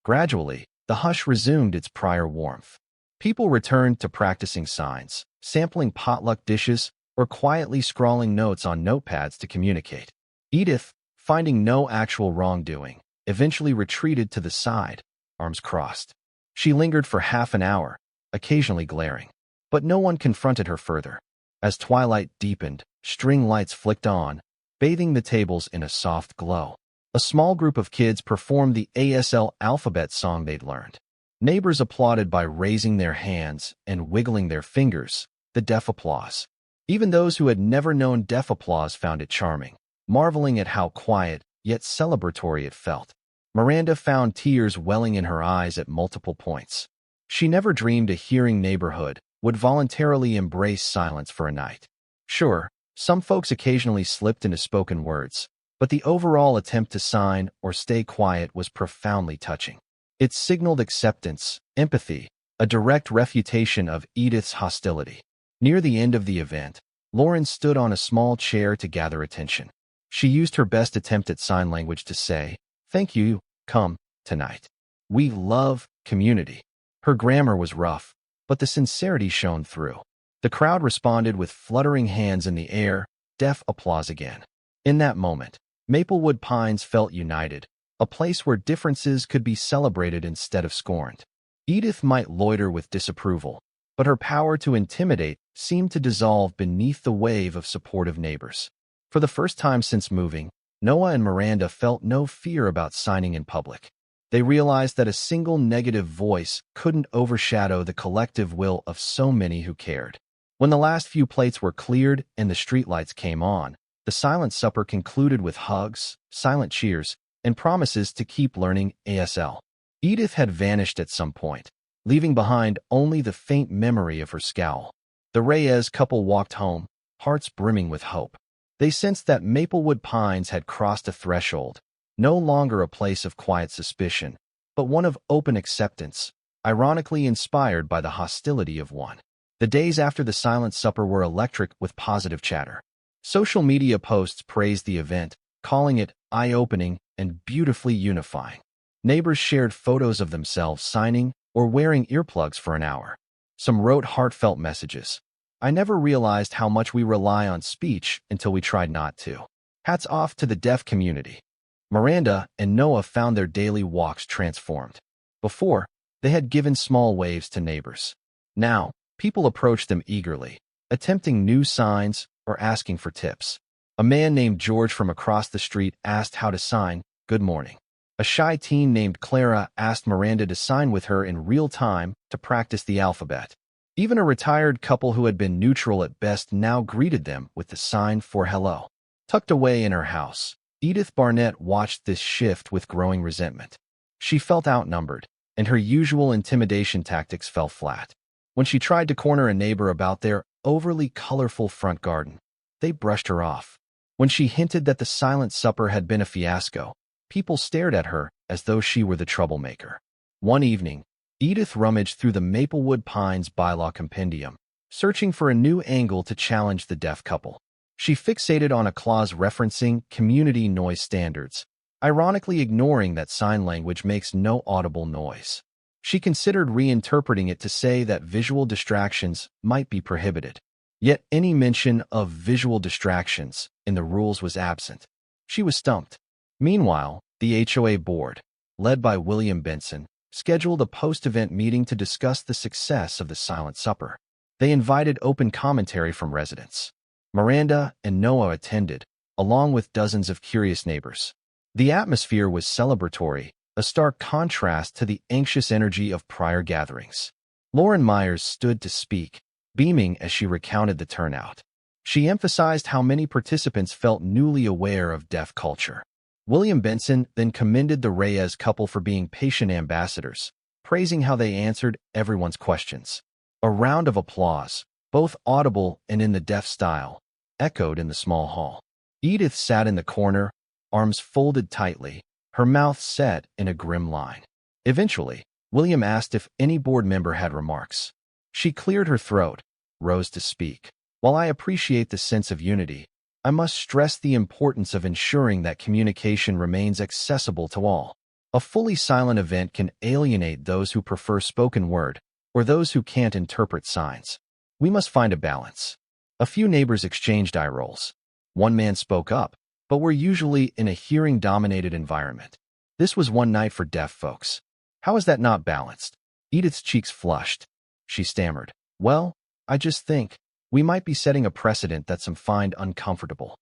Gradually, the hush resumed its prior warmth. People returned to practicing signs, sampling potluck dishes, or quietly scrawling notes on notepads to communicate. Edith, finding no actual wrongdoing, eventually retreated to the side, arms crossed. She lingered for half an hour, occasionally glaring. But no one confronted her further. As twilight deepened, string lights flicked on, bathing the tables in a soft glow. A small group of kids performed the ASL alphabet song they'd learned. Neighbors applauded by raising their hands and wiggling their fingers, the deaf applause. Even those who had never known deaf applause found it charming, marveling at how quiet, yet celebratory it felt. Miranda found tears welling in her eyes at multiple points. She never dreamed a hearing neighborhood would voluntarily embrace silence for a night. Sure, some folks occasionally slipped into spoken words, but the overall attempt to sign or stay quiet was profoundly touching. It signaled acceptance, empathy, a direct refutation of Edith's hostility. Near the end of the event, Lauren stood on a small chair to gather attention. She used her best attempt at sign language to say, "Thank you, come, tonight. We love community." Her grammar was rough, but the sincerity shone through. The crowd responded with fluttering hands in the air, deaf applause again. In that moment, Maplewood Pines felt united, a place where differences could be celebrated instead of scorned. Edith might loiter with disapproval, but her power to intimidate seemed to dissolve beneath the wave of supportive neighbors. For the first time since moving, Noah and Miranda felt no fear about signing in public. They realized that a single negative voice couldn't overshadow the collective will of so many who cared. When the last few plates were cleared and the streetlights came on, the silent supper concluded with hugs, silent cheers, and promises to keep learning ASL. Edith had vanished at some point, leaving behind only the faint memory of her scowl. The Reyes couple walked home, hearts brimming with hope. They sensed that Maplewood Pines had crossed a threshold, no longer a place of quiet suspicion, but one of open acceptance, ironically inspired by the hostility of one. The days after the silent supper were electric with positive chatter. Social media posts praised the event, calling it eye-opening and beautifully unifying. Neighbors shared photos of themselves signing or wearing earplugs for an hour. Some wrote heartfelt messages. "I never realized how much we rely on speech until we tried not to. Hats off to the deaf community." Miranda and Noah found their daily walks transformed. Before, they had given small waves to neighbors. Now, people approached them eagerly, attempting new signs or asking for tips. A man named George from across the street asked how to sign, "Good morning." A shy teen named Clara asked Miranda to sign with her in real time to practice the alphabet. Even a retired couple who had been neutral at best now greeted them with the sign for hello. Tucked away in her house, Edith Barnett watched this shift with growing resentment. She felt outnumbered, and her usual intimidation tactics fell flat. When she tried to corner a neighbor about their overly colorful front garden, they brushed her off. When she hinted that the silent supper had been a fiasco, people stared at her as though she were the troublemaker. One evening, Edith rummaged through the Maplewood Pines bylaw compendium, searching for a new angle to challenge the deaf couple. She fixated on a clause referencing community noise standards, ironically ignoring that sign language makes no audible noise. She considered reinterpreting it to say that visual distractions might be prohibited. Yet any mention of visual distractions in the rules was absent. She was stumped. Meanwhile, the HOA board, led by William Benson, scheduled a post-event meeting to discuss the success of the silent supper. They invited open commentary from residents. Miranda and Noah attended, along with dozens of curious neighbors. The atmosphere was celebratory, a stark contrast to the anxious energy of prior gatherings. Lauren Myers stood to speak, beaming as she recounted the turnout. She emphasized how many participants felt newly aware of deaf culture. William Benson then commended the Reyes couple for being patient ambassadors, praising how they answered everyone's questions. A round of applause, both audible and in the deaf style, echoed in the small hall. Edith sat in the corner, arms folded tightly, her mouth set in a grim line. Eventually, William asked if any board member had remarks. She cleared her throat, rose to speak. "While I appreciate the sense of unity, I must stress the importance of ensuring that communication remains accessible to all. A fully silent event can alienate those who prefer spoken word or those who can't interpret signs. We must find a balance. A few neighbors exchanged eye rolls. One man spoke up, but we're usually in a hearing-dominated environment. This was one night for deaf folks. How is that not balanced? Edith's cheeks flushed. She stammered. Well, I just think we might be setting a precedent that some find uncomfortable.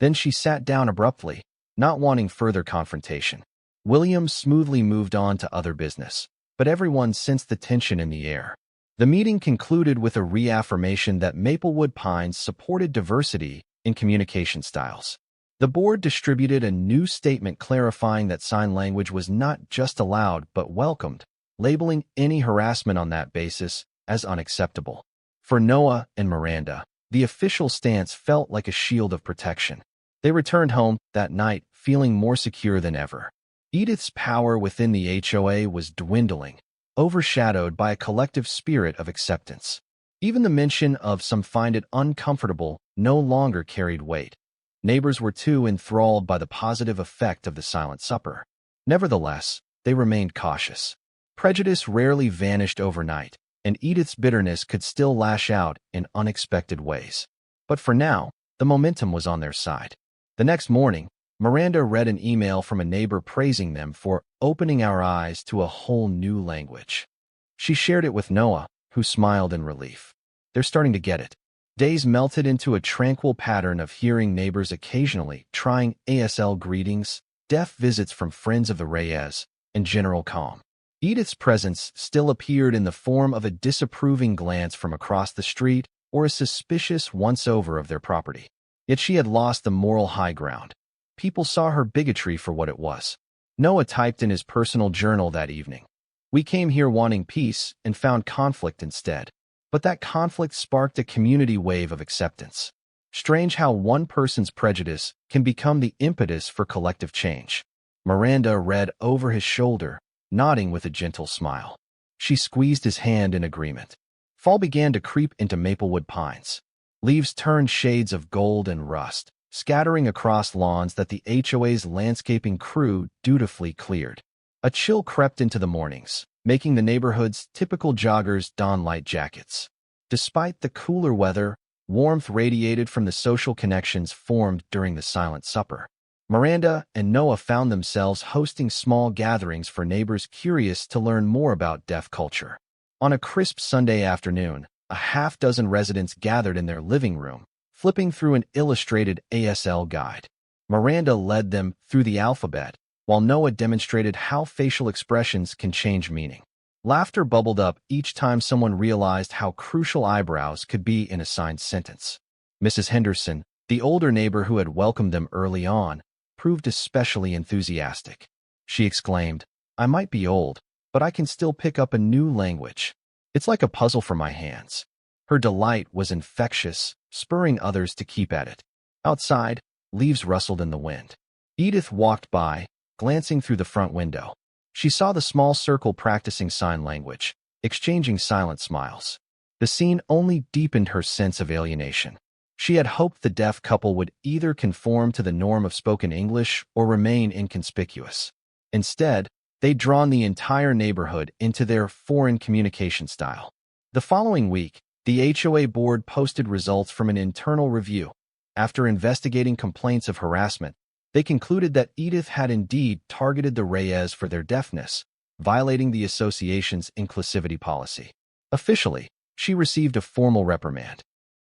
Then she sat down abruptly, not wanting further confrontation. William smoothly moved on to other business, but everyone sensed the tension in the air. The meeting concluded with a reaffirmation that Maplewood Pines supported diversity in communication styles. The board distributed a new statement clarifying that sign language was not just allowed but welcomed, labeling any harassment on that basis as unacceptable. For Noah and Miranda, the official stance felt like a shield of protection. They returned home that night feeling more secure than ever. Edith's power within the HOA was dwindling, overshadowed by a collective spirit of acceptance. Even the mention of some find it uncomfortable no longer carried weight. Neighbors were too enthralled by the positive effect of the silent supper. Nevertheless, they remained cautious. Prejudice rarely vanished overnight, and Edith's bitterness could still lash out in unexpected ways. But for now, the momentum was on their side. The next morning, Miranda read an email from a neighbor praising them for opening our eyes to a whole new language. She shared it with Noah, who smiled in relief. They're starting to get it. Days melted into a tranquil pattern of hearing neighbors occasionally trying ASL greetings, deaf visits from friends of the Reyes, and general calm. Edith's presence still appeared in the form of a disapproving glance from across the street or a suspicious once-over of their property. Yet she had lost the moral high ground. People saw her bigotry for what it was. Noah typed in his personal journal that evening. We came here wanting peace and found conflict instead. But that conflict sparked a community wave of acceptance. Strange how one person's prejudice can become the impetus for collective change. Miranda read over his shoulder, nodding with a gentle smile. She squeezed his hand in agreement. Fall began to creep into Maplewood Pines. Leaves turned shades of gold and rust, scattering across lawns that the HOA's landscaping crew dutifully cleared. A chill crept into the mornings, making the neighborhood's typical joggers don light jackets. Despite the cooler weather, warmth radiated from the social connections formed during the silent supper. Miranda and Noah found themselves hosting small gatherings for neighbors curious to learn more about deaf culture. On a crisp Sunday afternoon, a half-dozen residents gathered in their living room, flipping through an illustrated ASL guide. Miranda led them through the alphabet, while Noah demonstrated how facial expressions can change meaning. Laughter bubbled up each time someone realized how crucial eyebrows could be in a signed sentence. Mrs. Henderson, the older neighbor who had welcomed them early on, proved especially enthusiastic. She exclaimed, I might be old, but I can still pick up a new language. It's like a puzzle for my hands. Her delight was infectious, spurring others to keep at it. Outside, leaves rustled in the wind. Edith walked by, glancing through the front window. She saw the small circle practicing sign language, exchanging silent smiles. The scene only deepened her sense of alienation. She had hoped the deaf couple would either conform to the norm of spoken English or remain inconspicuous. Instead, they'd drawn the entire neighborhood into their foreign communication style. The following week, the HOA board posted results from an internal review. After investigating complaints of harassment, they concluded that Edith had indeed targeted the Reyes for their deafness, violating the association's inclusivity policy. Officially, she received a formal reprimand.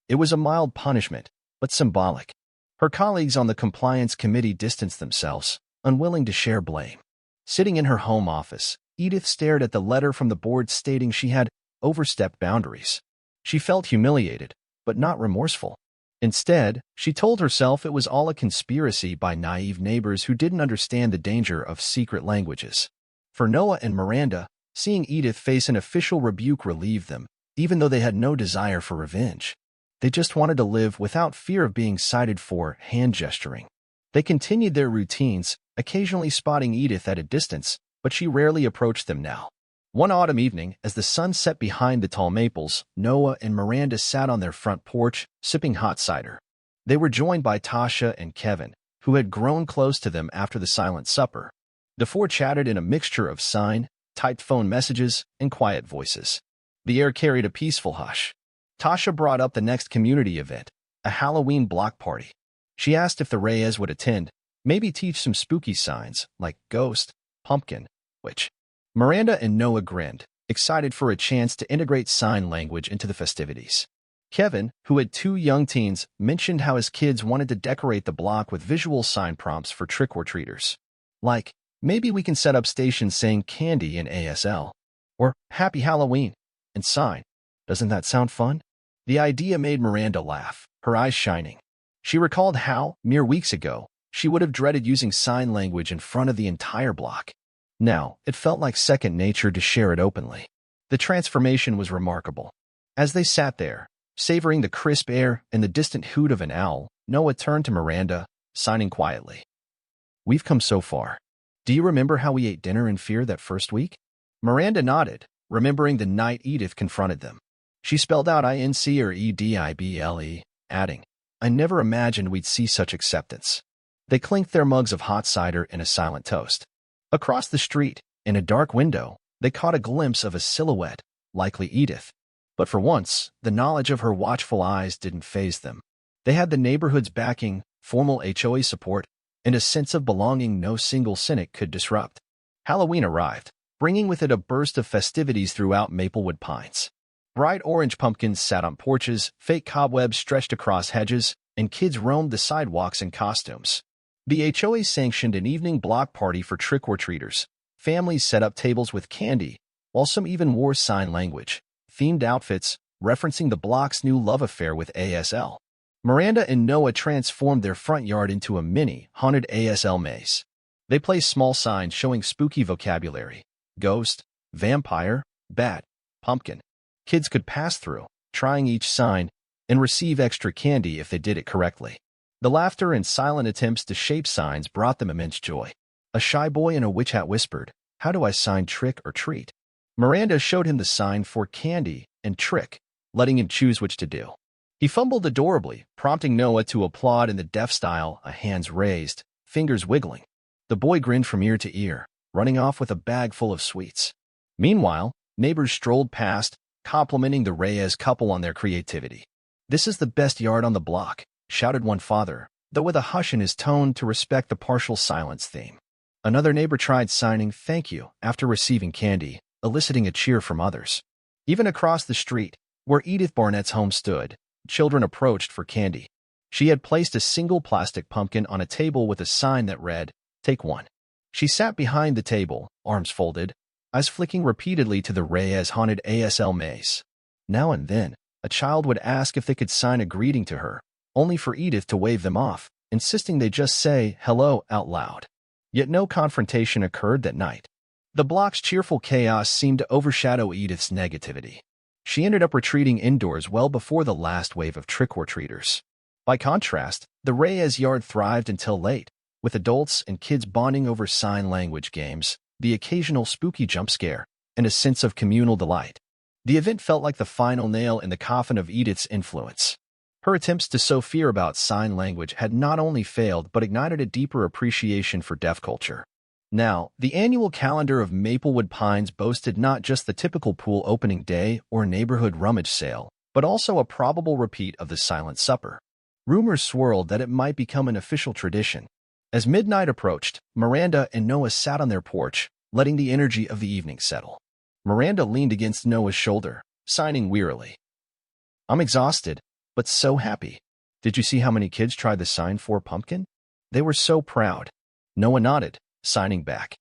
It was a mild punishment, but symbolic. Her colleagues on the compliance committee distanced themselves, unwilling to share blame. Sitting in her home office, Edith stared at the letter from the board stating she had overstepped boundaries. She felt humiliated, but not remorseful. Instead, she told herself it was all a conspiracy by naive neighbors who didn't understand the danger of secret languages. For Noah and Miranda, seeing Edith face an official rebuke relieved them, even though they had no desire for revenge. They just wanted to live without fear of being cited for hand gesturing. They continued their routines, occasionally spotting Edith at a distance, but she rarely approached them now. One autumn evening, as the sun set behind the tall maples, Noah and Miranda sat on their front porch, sipping hot cider. They were joined by Tasha and Kevin, who had grown close to them after the silent supper. The four chatted in a mixture of sign, typed phone messages, and quiet voices. The air carried a peaceful hush. Tasha brought up the next community event, a Halloween block party. She asked if the Reyes would attend, maybe teach some spooky signs like ghost, pumpkin, witch. Miranda and Noah grinned, excited for a chance to integrate sign language into the festivities. Kevin, who had two young teens, mentioned how his kids wanted to decorate the block with visual sign prompts for trick-or-treaters. Like, maybe we can set up stations saying candy in ASL, or Happy Halloween, and sign. Doesn't that sound fun? The idea made Miranda laugh, her eyes shining. She recalled how, mere weeks ago, she would have dreaded using sign language in front of the entire block. Now, it felt like second nature to share it openly. The transformation was remarkable. As they sat there, savoring the crisp air and the distant hoot of an owl, Noah turned to Miranda, signing quietly. We've come so far. Do you remember how we ate dinner in fear that first week? Miranda nodded, remembering the night Edith confronted them. She spelled out INC or EDIBLE, adding, I never imagined we'd see such acceptance. They clinked their mugs of hot cider in a silent toast. Across the street, in a dark window, they caught a glimpse of a silhouette, likely Edith. But for once, the knowledge of her watchful eyes didn't faze them. They had the neighborhood's backing, formal HOA support, and a sense of belonging no single cynic could disrupt. Halloween arrived, bringing with it a burst of festivities throughout Maplewood Pines. Bright orange pumpkins sat on porches, fake cobwebs stretched across hedges, and kids roamed the sidewalks in costumes. The HOA sanctioned an evening block party for trick-or-treaters. Families set up tables with candy, while some even wore sign language, themed outfits, referencing the block's new love affair with ASL. Miranda and Noah transformed their front yard into a mini, haunted ASL maze. They placed small signs showing spooky vocabulary: ghost, vampire, bat, pumpkin. Kids could pass through, trying each sign, and receive extra candy if they did it correctly. The laughter and silent attempts to shape signs brought them immense joy. A shy boy in a witch hat whispered, "How do I sign trick or treat?" Miranda showed him the sign for candy and trick, letting him choose which to do. He fumbled adorably, prompting Noah to applaud in the deaf style, hands raised, fingers wiggling. The boy grinned from ear to ear, running off with a bag full of sweets. Meanwhile, neighbors strolled past, complimenting the Reyes couple on their creativity. "This is the best yard on the block," shouted one father, though with a hush in his tone to respect the partial silence theme. Another neighbor tried signing "thank you" after receiving candy, eliciting a cheer from others. Even across the street, where Edith Barnett's home stood, children approached for candy. She had placed a single plastic pumpkin on a table with a sign that read, "Take one." She sat behind the table, arms folded, eyes flicking repeatedly to the Reyes haunted ASL maze. Now and then, a child would ask if they could sign a greeting to her, only for Edith to wave them off, insisting they just say hello out loud. Yet no confrontation occurred that night. The block's cheerful chaos seemed to overshadow Edith's negativity. She ended up retreating indoors well before the last wave of trick-or-treaters. By contrast, the Reyes yard thrived until late, with adults and kids bonding over sign language games, the occasional spooky jump scare, and a sense of communal delight. The event felt like the final nail in the coffin of Edith's influence. Her attempts to sow fear about sign language had not only failed but ignited a deeper appreciation for deaf culture. Now, the annual calendar of Maplewood Pines boasted not just the typical pool opening day or neighborhood rummage sale, but also a probable repeat of the Silent Supper. Rumors swirled that it might become an official tradition. As midnight approached, Miranda and Noah sat on their porch, letting the energy of the evening settle. Miranda leaned against Noah's shoulder, signing wearily. "I'm exhausted, but so happy. Did you see how many kids tried the sign for pumpkin? They were so proud." Noah nodded, signing back.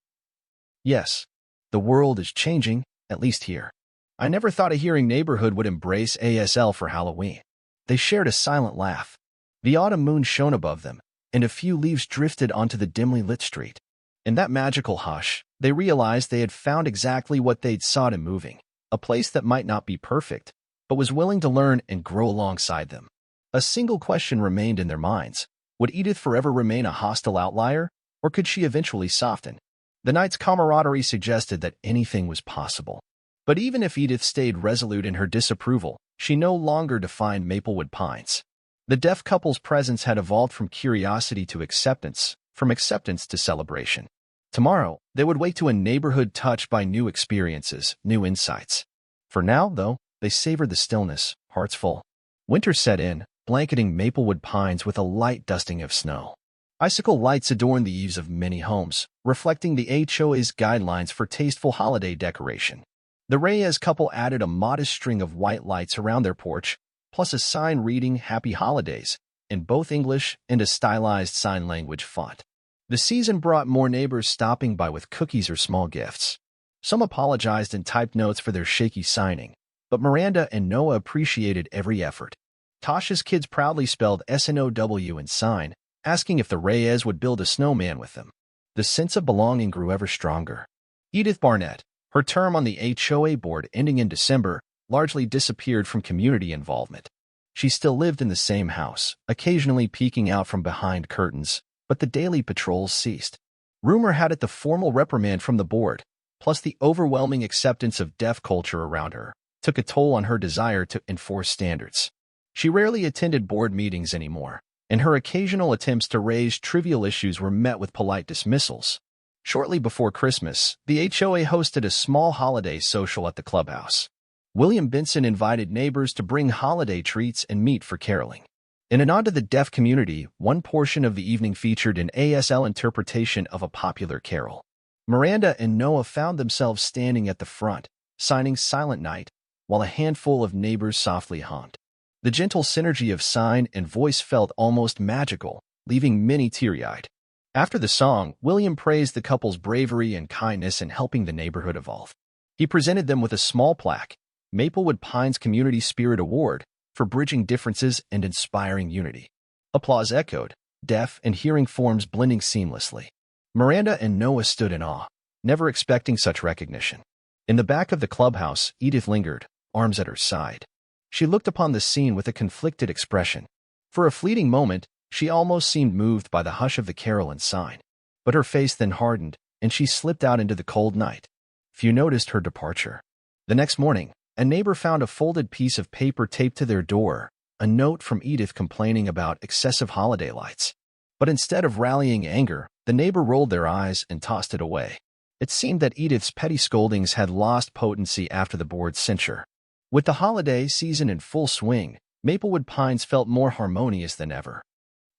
"Yes, the world is changing, at least here. I never thought a hearing neighborhood would embrace ASL for Halloween." They shared a silent laugh. The autumn moon shone above them, and a few leaves drifted onto the dimly lit street. In that magical hush, they realized they had found exactly what they'd sought in moving, a place that might not be perfect, but was willing to learn and grow alongside them. A single question remained in their minds. Would Edith forever remain a hostile outlier, or could she eventually soften? The night's camaraderie suggested that anything was possible. But even if Edith stayed resolute in her disapproval, she no longer defined Maplewood Pines. The deaf couple's presence had evolved from curiosity to acceptance, from acceptance to celebration. Tomorrow, they would wake to a neighborhood touched by new experiences, new insights. For now, though, they savored the stillness, hearts full. Winter set in, blanketing Maplewood pines with a light dusting of snow. Icicle lights adorned the eaves of many homes, reflecting the HOA's guidelines for tasteful holiday decoration. The Reyes couple added a modest string of white lights around their porch, plus a sign reading Happy Holidays in both English and a stylized sign language font. The season brought more neighbors stopping by with cookies or small gifts. Some apologized and typed notes for their shaky signing, but Miranda and Noah appreciated every effort. Tasha's kids proudly spelled SNOW in sign, asking if the Reyes would build a snowman with them. The sense of belonging grew ever stronger. Edith Barnett, her term on the HOA board ending in December, largely disappeared from community involvement. She still lived in the same house, occasionally peeking out from behind curtains, but the daily patrols ceased. Rumor had it the formal reprimand from the board, plus the overwhelming acceptance of deaf culture around her, took a toll on her desire to enforce standards. She rarely attended board meetings anymore, and her occasional attempts to raise trivial issues were met with polite dismissals. Shortly before Christmas, the HOA hosted a small holiday social at the clubhouse. William Benson invited neighbors to bring holiday treats and meet for caroling. In a nod to the deaf community, one portion of the evening featured an ASL interpretation of a popular carol. Miranda and Noah found themselves standing at the front, signing Silent Night, while a handful of neighbors softly hummed. The gentle synergy of sign and voice felt almost magical, leaving many teary-eyed. After the song, William praised the couple's bravery and kindness in helping the neighborhood evolve. He presented them with a small plaque, Maplewood Pines Community Spirit Award, for bridging differences and inspiring unity. Applause echoed, deaf and hearing forms blending seamlessly. Miranda and Noah stood in awe, never expecting such recognition. In the back of the clubhouse, Edith lingered, arms at her side. She looked upon the scene with a conflicted expression. For a fleeting moment, she almost seemed moved by the hush of the carol and sign. But her face then hardened, and she slipped out into the cold night. Few noticed her departure. The next morning, a neighbor found a folded piece of paper taped to their door, a note from Edith complaining about excessive holiday lights. But instead of rallying anger, the neighbor rolled their eyes and tossed it away. It seemed that Edith's petty scoldings had lost potency after the board's censure. With the holiday season in full swing, Maplewood Pines felt more harmonious than ever.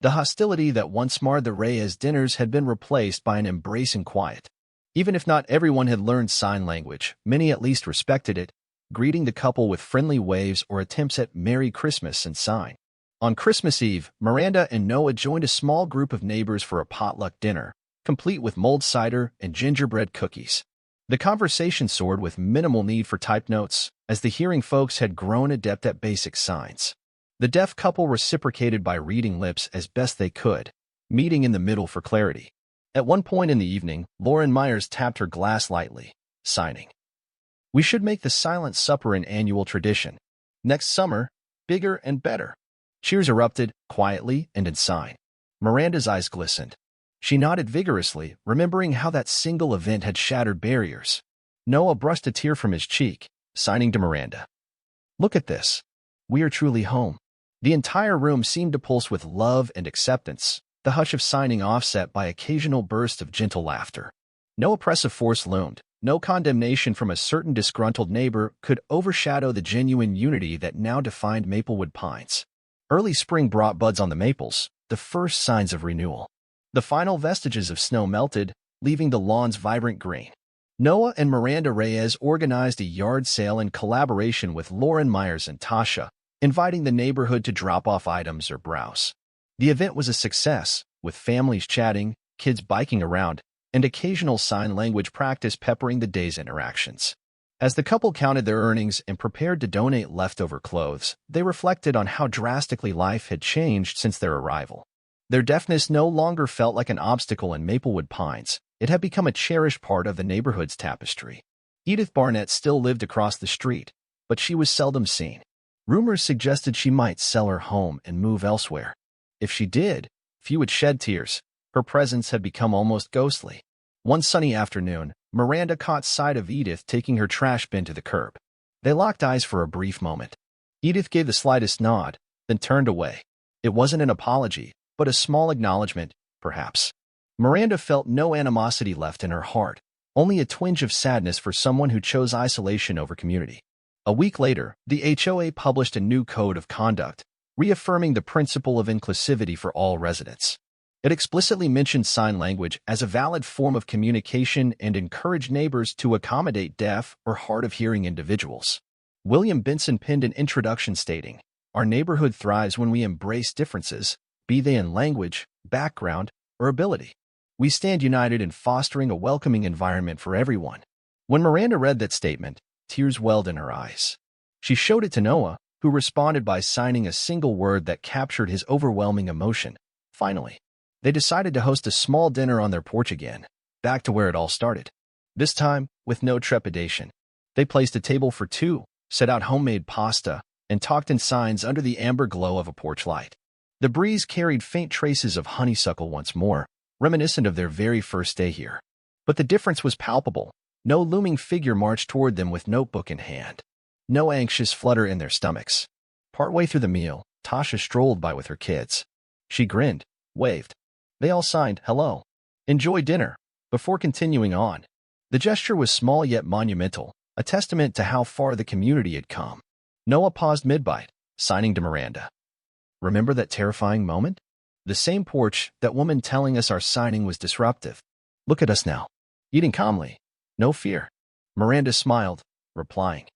The hostility that once marred the Reyes dinners had been replaced by an embracing quiet. Even if not everyone had learned sign language, many at least respected it, greeting the couple with friendly waves or attempts at Merry Christmas and sign. On Christmas Eve, Miranda and Noah joined a small group of neighbors for a potluck dinner, complete with mulled cider and gingerbread cookies. The conversation soared with minimal need for typed notes, as the hearing folks had grown adept at basic signs. The deaf couple reciprocated by reading lips as best they could, meeting in the middle for clarity. At one point in the evening, Lauren Myers tapped her glass lightly, signing. "We should make the silent supper an annual tradition. Next summer, bigger and better." Cheers erupted, quietly and in sign. Miranda's eyes glistened. She nodded vigorously, remembering how that single event had shattered barriers. Noah brushed a tear from his cheek, signing to Miranda. "Look at this. We are truly home." The entire room seemed to pulse with love and acceptance, the hush of signing offset by occasional bursts of gentle laughter. No oppressive force loomed. No condemnation from a certain disgruntled neighbor could overshadow the genuine unity that now defined Maplewood Pines. Early spring brought buds on the maples, the first signs of renewal. The final vestiges of snow melted, leaving the lawns vibrant green. Noah and Miranda Reyes organized a yard sale in collaboration with Lauren Myers and Tasha, inviting the neighborhood to drop off items or browse. The event was a success, with families chatting, kids biking around, and occasional sign language practice peppering the day's interactions. As the couple counted their earnings and prepared to donate leftover clothes, they reflected on how drastically life had changed since their arrival. Their deafness no longer felt like an obstacle in Maplewood Pines. It had become a cherished part of the neighborhood's tapestry. Edith Barnett still lived across the street, but she was seldom seen. Rumors suggested she might sell her home and move elsewhere. If she did, few would shed tears. Her presence had become almost ghostly. One sunny afternoon, Miranda caught sight of Edith taking her trash bin to the curb. They locked eyes for a brief moment. Edith gave the slightest nod, then turned away. It wasn't an apology, but a small acknowledgement, perhaps. Miranda felt no animosity left in her heart, only a twinge of sadness for someone who chose isolation over community. A week later, the HOA published a new code of conduct, reaffirming the principle of inclusivity for all residents. It explicitly mentioned sign language as a valid form of communication and encouraged neighbors to accommodate deaf or hard-of-hearing individuals. William Benson penned an introduction stating, "Our neighborhood thrives when we embrace differences, be they in language, background, or ability. We stand united in fostering a welcoming environment for everyone." When Miranda read that statement, tears welled in her eyes. She showed it to Noah, who responded by signing a single word that captured his overwhelming emotion. Finally, they decided to host a small dinner on their porch again, back to where it all started. This time, with no trepidation. They placed a table for two, set out homemade pasta, and talked in signs under the amber glow of a porch light. The breeze carried faint traces of honeysuckle once more, reminiscent of their very first day here. But the difference was palpable. No looming figure marched toward them with notebook in hand. No anxious flutter in their stomachs. Partway through the meal, Tasha strolled by with her kids. She grinned, waved. They all signed, "Hello. Enjoy dinner," before continuing on. The gesture was small yet monumental, a testament to how far the community had come. Noah paused mid-bite, signing to Miranda. "Remember that terrifying moment? The same porch, that woman telling us our signing was disruptive. Look at us now, eating calmly. No fear." Miranda smiled, replying,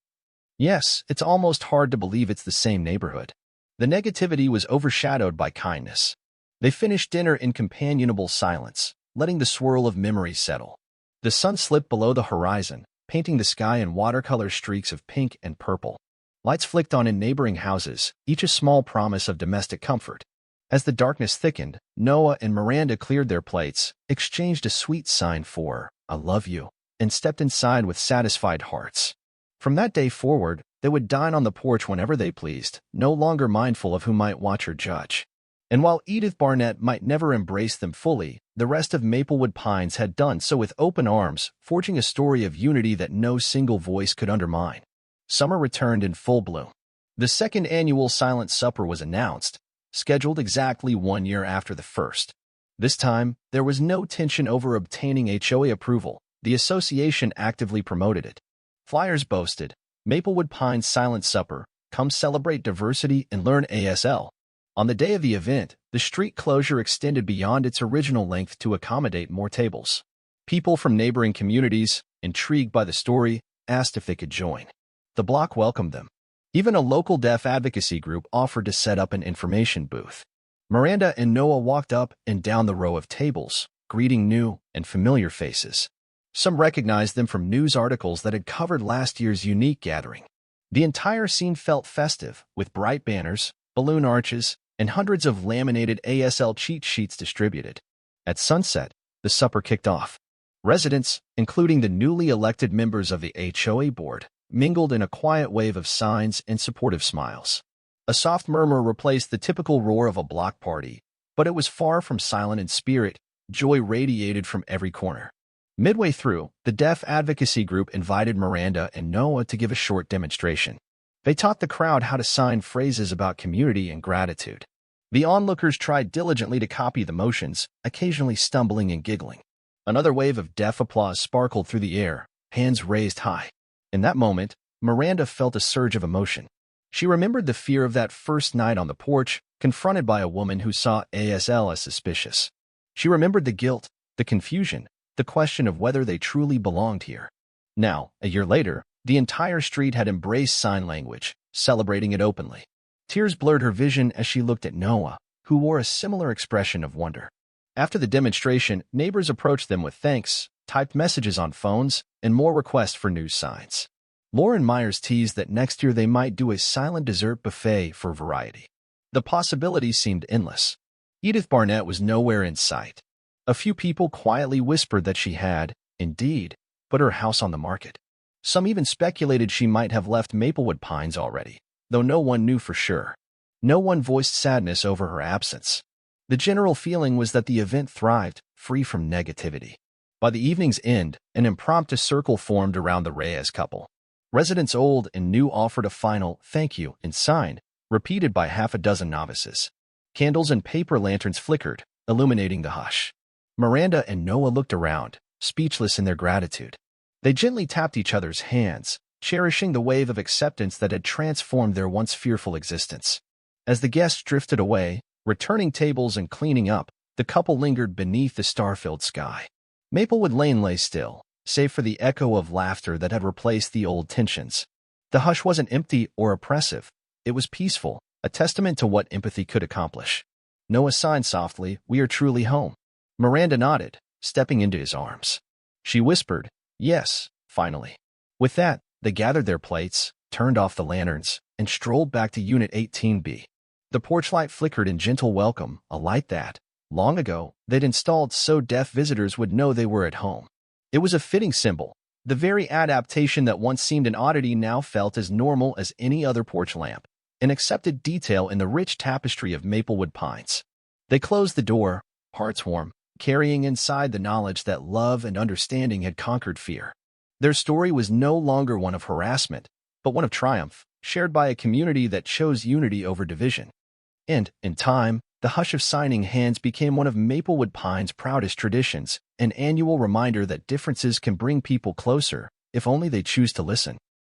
"Yes, it's almost hard to believe it's the same neighborhood." The negativity was overshadowed by kindness. They finished dinner in companionable silence, letting the swirl of memories settle. The sun slipped below the horizon, painting the sky in watercolor streaks of pink and purple. Lights flicked on in neighboring houses, each a small promise of domestic comfort. As the darkness thickened, Noah and Miranda cleared their plates, exchanged a sweet sign for, "I love you," and stepped inside with satisfied hearts. From that day forward, they would dine on the porch whenever they pleased, no longer mindful of who might watch or judge. And while Edith Barnett might never embrace them fully, the rest of Maplewood Pines had done so with open arms, forging a story of unity that no single voice could undermine. Summer returned in full bloom. The second annual Silent Supper was announced, scheduled exactly 1 year after the first. This time, there was no tension over obtaining HOA approval. The association actively promoted it. Flyers boasted, "Maplewood Pines Silent Supper, come celebrate diversity and learn ASL." On the day of the event, the street closure extended beyond its original length to accommodate more tables. People from neighboring communities, intrigued by the story, asked if they could join. The block welcomed them. Even a local deaf advocacy group offered to set up an information booth. Miranda and Noah walked up and down the row of tables, greeting new and familiar faces. Some recognized them from news articles that had covered last year's unique gathering. The entire scene felt festive, with bright banners, balloon arches, and hundreds of laminated ASL cheat sheets distributed. At sunset, the supper kicked off. Residents, including the newly elected members of the HOA board, mingled in a quiet wave of signs and supportive smiles. A soft murmur replaced the typical roar of a block party, but it was far from silent in spirit. Joy radiated from every corner. Midway through, the deaf advocacy group invited Miranda and Noah to give a short demonstration. They taught the crowd how to sign phrases about community and gratitude. The onlookers tried diligently to copy the motions, occasionally stumbling and giggling. Another wave of deaf applause sparkled through the air, hands raised high. In that moment, Miranda felt a surge of emotion. She remembered the fear of that first night on the porch, confronted by a woman who saw ASL as suspicious. She remembered the guilt, the confusion, the question of whether they truly belonged here. Now, a year later, the entire street had embraced sign language, celebrating it openly. Tears blurred her vision as she looked at Noah, who wore a similar expression of wonder. After the demonstration, neighbors approached them with thanks, typed messages on phones, and more requests for new signs. Lauren Myers teased that next year they might do a silent dessert buffet for variety. The possibilities seemed endless. Edith Barnett was nowhere in sight. A few people quietly whispered that she had, indeed, put her house on the market. Some even speculated she might have left Maplewood Pines already, though no one knew for sure. No one voiced sadness over her absence. The general feeling was that the event thrived, free from negativity. By the evening's end, an impromptu circle formed around the Reyes couple. Residents old and new offered a final thank you and sign, repeated by half a dozen novices. Candles and paper lanterns flickered, illuminating the hush. Miranda and Noah looked around, speechless in their gratitude. They gently tapped each other's hands, cherishing the wave of acceptance that had transformed their once fearful existence. As the guests drifted away, returning tables and cleaning up, the couple lingered beneath the star-filled sky. Maplewood Lane lay still, save for the echo of laughter that had replaced the old tensions. The hush wasn't empty or oppressive. It was peaceful, a testament to what empathy could accomplish. Noah sighed softly, "We are truly home." Miranda nodded, stepping into his arms. She whispered, "Yes, finally." With that, they gathered their plates, turned off the lanterns, and strolled back to Unit 18B. The porch light flickered in gentle welcome, a light that, long ago, they'd installed so deaf visitors would know they were at home. It was a fitting symbol. The very adaptation that once seemed an oddity now felt as normal as any other porch lamp, an accepted detail in the rich tapestry of Maplewood pines. They closed the door, hearts warm, carrying inside the knowledge that love and understanding had conquered fear. Their story was no longer one of harassment, but one of triumph, shared by a community that chose unity over division. And, in time, the hush of signing hands became one of Maplewood Pine's proudest traditions, an annual reminder that differences can bring people closer, if only they choose to listen.